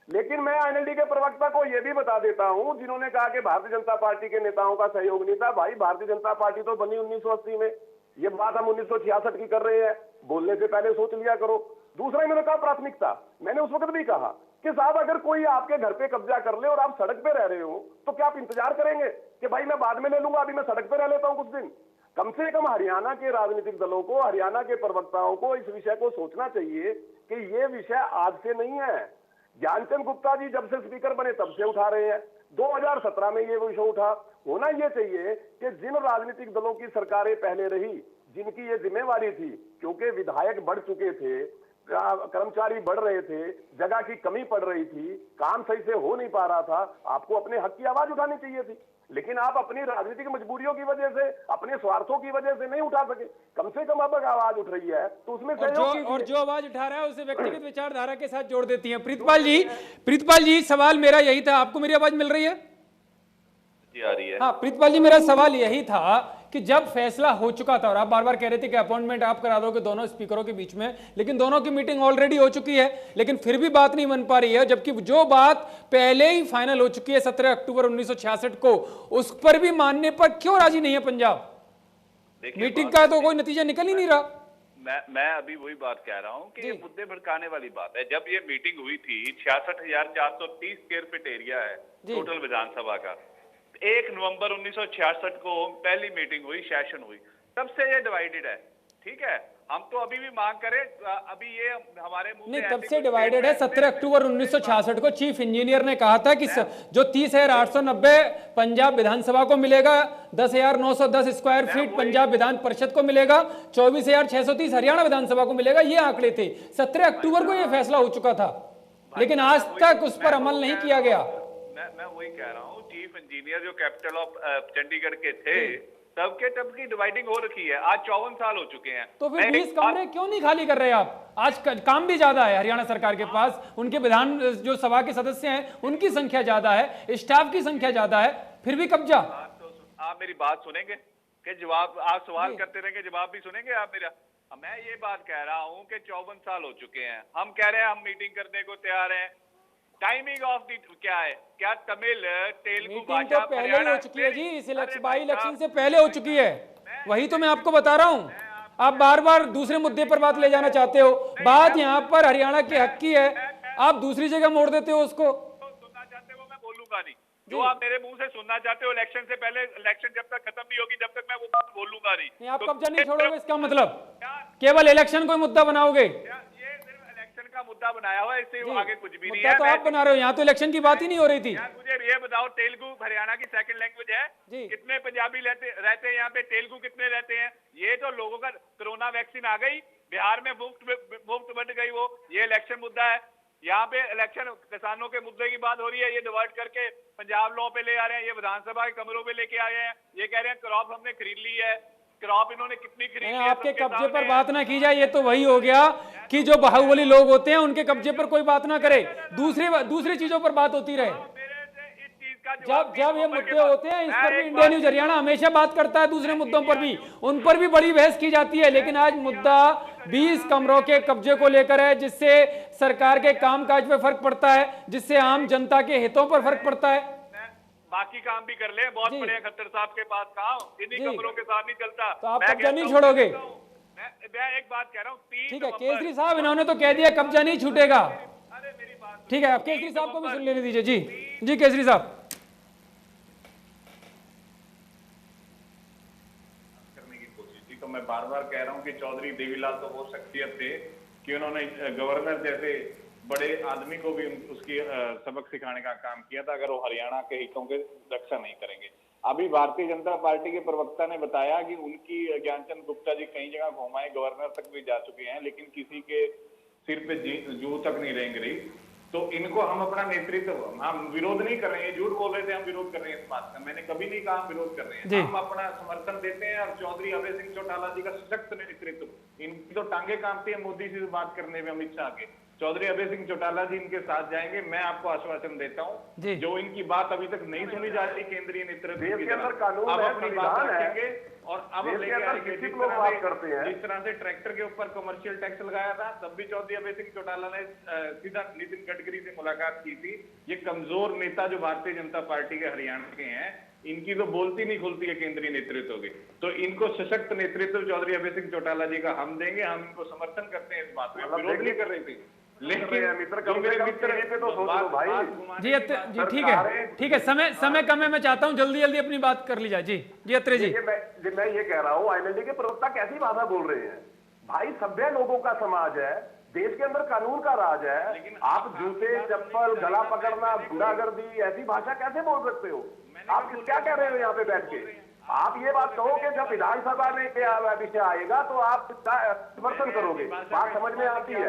लेकिन मैं NLD के प्रवक्ता को यह भी बता देता हूं, जिन्होंने कहा कि भारतीय जनता पार्टी के नेताओं का सहयोग नहीं था। भाई भारतीय जनता पार्टी तो बनी 1980 में, ये बात हम 1966 की कर रहे हैं, बोलने से पहले सोच लिया करो। दूसरा इन्होंने कहा प्राथमिकता, मैंने उस वक्त भी कहा कि साहब अगर कोई आपके घर पे कब्जा कर ले और आप सड़क पे रह रहे हो तो क्या आप इंतजार करेंगे कि भाई मैं बाद में ले लूंगा, अभी मैं सड़क पे रह लेता हूं कुछ दिन? कम से कम हरियाणा के राजनीतिक दलों को, हरियाणा के प्रवक्ताओं को इस विषय को सोचना चाहिए कि ये विषय आज से नहीं है। ज्ञानचंद गुप्ता जी जब से स्पीकर बने तब से उठा रहे हैं, 2017 में ये विषय उठा। होना ये चाहिए कि जिन राजनीतिक दलों की सरकारें पहले रही, जिनकी ये जिम्मेवारी थी, क्योंकि विधायक बढ़ चुके थे, कर्मचारी बढ़ रहे थे, जगह की कमी पड़ रही थी, काम सही से हो नहीं पा रहा था, आपको अपने हक की आवाज उठानी चाहिए थी। लेकिन आप अपनी राजनीतिक मजबूरियों की वजह से, अपने स्वार्थों की वजह से नहीं उठा सके। कम से कम अब आवाज उठ रही है तो उसमें सहयोग कीजिए। और जो आवाज उठा रहा है उसे व्यक्तिगत विचारधारा के साथ जोड़ देती है। प्रीतपाल जी सवाल मेरा यही था, आपको मेरी आवाज मिल रही है? जी आ रही है। हाँ प्रीतपाल जी, मेरा सवाल यही था कि जब फैसला हो चुका था और आप बार बार कह रहे थे कि अपॉइंटमेंट आप करा दोगे दोनों स्पीकरों के बीच में, लेकिन दोनों की मीटिंग ऑलरेडी हो चुकी है, लेकिन फिर भी बात नहीं बन पा रही है, जबकि जो बात पहले ही फाइनल हो चुकी है 17 अक्टूबर 1966 को, उस पर भी मानने पर क्यों राजी नहीं है पंजाब? मीटिंग का तो कोई नतीजा निकल ही नहीं रहा। मैं अभी वही बात कह रहा हूँ कि ये मुद्दे भड़काने वाली बात है। जब ये मीटिंग हुई थी, 66,430 स्क्वायर फीट एरिया है टोटल विधानसभा का। 1 नवंबर 1966 को पहली मीटिंग हुई, सेशन हुई, तब से ये डिवाइडेड है। ठीक है, हम तो अभी भी मांग करें, अभी ये हमारे मुंह नहीं, में तब से डिवाइडेड है। 17 अक्टूबर 1966 को चीफ इंजीनियर ने कहा था कि जो 30,890 पंजाब विधानसभा को मिलेगा, 10,910 स्क्वायर फीट पंजाब विधान परिषद को मिलेगा, 24,630 हरियाणा विधानसभा को मिलेगा, ये आंकड़े थे। 17 अक्टूबर को यह फैसला हो चुका था, लेकिन आज तक उस पर अमल नहीं किया गया। मैं वही कह रहा हूँ, चीफ इंजीनियर जो कैपिटल ऑफ चंडीगढ़ के थे, तब की डिवाइडिंग हो रखी है। आज 54 साल हो चुके हैं। तो फिर 20 कमरे क्यों नहीं खाली कर रहे आप? आज काम भी ज्यादा है हरियाणा सरकार के पास, उनके विधान जो सभा के सदस्य हैं उनकी संख्या ज्यादा है, स्टाफ की संख्या ज्यादा है, फिर भी कब्जा। आप मेरी बात सुनेंगे कि जवाब, आप सवाल करते रहेंगे, जवाब भी सुनेंगे आप मेरा? मैं ये बात कह रहा हूँ कि 54 साल हो चुके हैं, हम कह रहे हैं हम मीटिंग करने को तैयार हैं। टाइमिंग ऑफ दी क्या है? क्या तमिल तेलुगु भाषा तो पहले ही हो चुकी है जी, इस बाई इलेक्शन से पहले हो चुकी है। वही तो मैं आपको बता रहा हूँ, आप बार बार दूसरे मुद्दे पर बात ले जाना चाहते हो। बात यहाँ पर हरियाणा के हक की है, आप दूसरी जगह मोड़ देते हो उसको। सुनना चाहते हो मैं बोलूंगा नहीं, जो आप मेरे मुंह से सुनना चाहते हो इलेक्शन से पहले, इलेक्शन जब तक खत्म नहीं होगी जब तक मैं वो बात बोलूंगा नहीं। आप कब्जा नहीं छोड़ोगे, इसका मतलब केवल इलेक्शन को मुद्दा बनाओगे? का मुद्दा बनाया हुआ है, इससे आगे कुछ भी नहीं है। तो आप बना रहे हो, यहाँ तो इलेक्शन की बात ही नहीं हो रही थी। मुझे ये बताओ, तेलुगु हरियाणा की सेकंड लैंग्वेज है, कितने पंजाबी रहते हैं यहाँ पे, तेलुगु कितने रहते हैं? ये तो लोगों का कोरोना वैक्सीन आ गई, बिहार में मुफ्त बन गई वो, ये इलेक्शन मुद्दा है। यहाँ पे इलेक्शन किसानों के मुद्दे की बात हो रही है, ये डिवाइड करके पंजाब लॉ पे ले आ रहे हैं, ये विधानसभा के कमरों पे लेके आए हैं, ये कह रहे हैं क्रॉप हमने खरीद ली है। क्रॉप इन्होंने कितनी खरीदी है? आपके कब्जे पर बात ना की जाए, ये तो वही हो गया कि जो बाहुबली लोग होते हैं उनके कब्जे पर कोई बात ना करे, दूसरी चीजों पर बात होती रहे। जब ये मुद्दे होते हैं, इस पर भी इंडिया न्यूज हरियाणा हमेशा बात करता है, दूसरे मुद्दों पर भी, उन पर भी बड़ी बहस की जाती है। लेकिन आज मुद्दा 20 कमरों के कब्जे को लेकर है, जिससे सरकार के कामकाज पे फर्क पड़ता है, जिससे आम जनता के हितों पर फर्क पड़ता है। बाकी काम भी कर ले, बहुत बड़े खट्टर साहब के पास काम, इन्हीं कमरों के साथ नहीं चलता। तो आप कब्जा नहीं छोड़ोगे? मैं एक बात कह रहा हूँ, ठीक है केसरी साहब, इन्होंने तो कह दिया कब्जा नहीं छूटेगा। ठीक है, आप केसरी साहब को भी सुन लेने दीजिए। जी केसरी साहब। करने की कोशिश थी, तो मैं बार बार कह रहा हूँ कि चौधरी देवीलाल तो वो शख्सियत थे कि उन्होंने गवर्नर जैसे बड़े आदमी को भी उसकी सबक सिखाने का काम किया था, अगर वो हरियाणा के हितों के रक्षा नहीं करेंगे। अभी भारतीय जनता पार्टी के प्रवक्ता ने बताया कि उनकी ज्ञानचंद गुप्ता जी कई जगह घुमाए, गवर्नर तक भी जा चुके हैं, लेकिन किसी के सिर पे जू तक नहीं रेंग रही। तो इनको हम अपना नेतृत्व, हम विरोध नहीं कर रहे हैं, झूठ बोल रहे थे हम विरोध कर रहे हैं इस बात का, मैंने कभी नहीं कहा हम विरोध कर रहे हैं, हम अपना समर्थन देते हैं। और चौधरी अभय सिंह चौटाला जी का सशक्त नेतृत्व, इनकी तो टांगे कांपती है मोदी से बात करने में, अमित शाह के। चौधरी अभय सिंह चौटाला जी इनके साथ जाएंगे, मैं आपको आश्वासन देता हूं। जो इनकी बात अभी तक नहीं सुनी जा रही केंद्रीय नेतृत्व की, अब अपनी बात रखेंगे और अब लेके आएंगे। जिस तरह से ट्रैक्टर के ऊपर कमर्शियल टैक्स लगाया था, तब भी चौधरी अभय सिंह चौटाला ने सीधा नितिन गडकरी से मुलाकात की थी। ये कमजोर नेता जो भारतीय जनता पार्टी के हरियाणा के हैं, इनकी तो बोलती नहीं खुलती है केंद्रीय नेतृत्व की। तो इनको सशक्त नेतृत्व चौधरी अभय सिंह चौटाला जी का हम देंगे, हम इनको समर्थन करते हैं इस बात में, विरोध नहीं कर रहे थे। मित्र कम से कम टीवी पे तो सोच लो भाई। जी जी ठीक है, समय कम है, मैं चाहता हूं जल्दी जल्दी अपनी बात कर ली जाए। जी अत्रे जी। मैं ये कह रहा हूँ आईएनएलडी के प्रवक्ता कैसी भाषा बोल रहे हैं भाई? सभ्य लोगों का समाज है, देश के अंदर कानून का राज है। आप जूते चप्पल गला पकड़ना गुंडागर्दी ऐसी भाषा कैसे बोल सकते हो? आप क्या कह रहे हो यहाँ पे बैठ के? आप ये बात कहो कि जब विधानसभा में विषय आएगा तो आप समर्थन करोगे, बात समझ में आती है।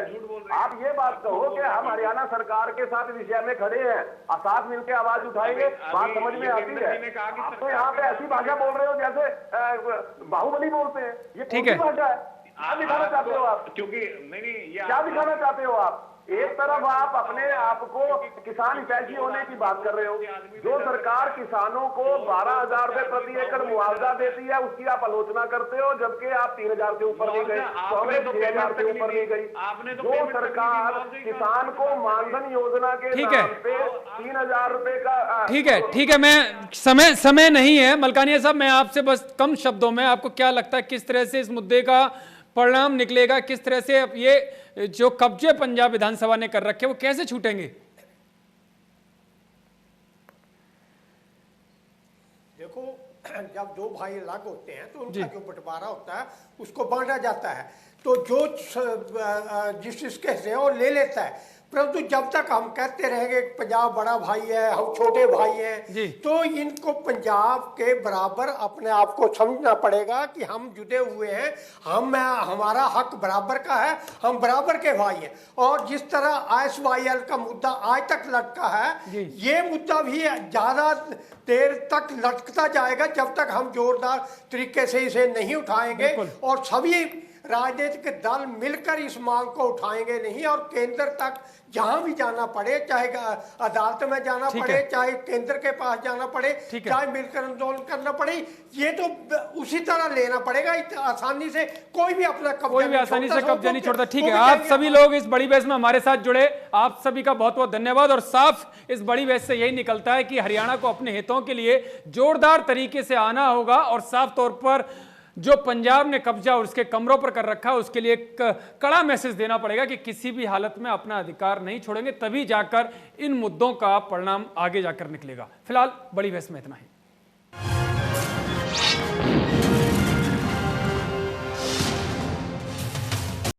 आप ये बात कहो कि हम हरियाणा सरकार के साथ विषय में खड़े हैं, साथ मिलकर आवाज उठाएंगे, बात समझ में आती है। आप तो यहाँ पे ऐसी भाषा बोल रहे हो जैसे बाहुबली बोलते हैं। ये कौन सी भाषा है? क्या दिखाना चाहते हो आप? क्योंकि नहीं क्या दिखाना चाहते हो आप? एक तरफ आप अपने आप को किसान हितैषी होने की बात कर रहे हो, जो सरकार किसानों को 12,000 रुपए प्रति एकड़ मुआवजा देती है उसकी आप आलोचना करते हो, जबकि आप 3,000 से ऊपर नहीं गई, कांग्रेस 6,000 से ऊपर नहीं गई। जो सरकार किसान को मानधन योजना के नाम पे 3,000 रुपए का ठीक है, मैं समय नहीं है मलकानिया साहब, मैं आपसे बस कम शब्दों में आपको क्या लगता है किस तरह से इस मुद्दे का परिणाम निकलेगा, किस तरह से ये जो कब्जे पंजाब विधानसभा ने कर रखे वो कैसे छूटेंगे? देखो, जब दो भाई अलग होते हैं तो उनका जो बंटवारा होता है उसको बांटा जाता है, तो जो जिसके हिस्से वो ले लेता है। परंतु जब तक हम कहते रहेंगे पंजाब बड़ा भाई है, हम छोटे भाई हैं, तो इनको पंजाब के बराबर अपने आप को समझना पड़ेगा कि हम जुड़े हुए हैं, हमारा हक बराबर का है, हम बराबर के भाई हैं। और जिस तरह ISYL का मुद्दा आज तक लटका है, ये मुद्दा भी ज्यादा देर तक लटकता जाएगा जब तक हम जोरदार तरीके से इसे नहीं उठाएंगे और सभी राजनीतिक दल मिलकर इस मांग को उठाएंगे नहीं, और केंद्र तक जहां भी जाना पड़े, चाहे अदालत में जाना पड़े, चाहे केंद्र के पास जाना पड़े, चाहे मिलकर आंदोलन करना पड़े, ये तो उसी तरह लेना पड़ेगा। आसानी से कोई भी अपना कब्जा नहीं छोड़ता। ठीक है, आप सभी लोग इस बड़ी बहस में हमारे साथ जुड़े, आप सभी का बहुत बहुत धन्यवाद। और साफ इस बड़ी बहस से यही निकलता है कि हरियाणा को अपने हितों के लिए जोरदार तरीके से आना होगा, और साफ तौर पर जो पंजाब ने कब्जा और उसके कमरों पर कर रखा है उसके लिए एक कड़ा मैसेज देना पड़ेगा कि किसी भी हालत में अपना अधिकार नहीं छोड़ेंगे, तभी जाकर इन मुद्दों का परिणाम आगे जाकर निकलेगा। फिलहाल बड़ी बहस में इतना ही।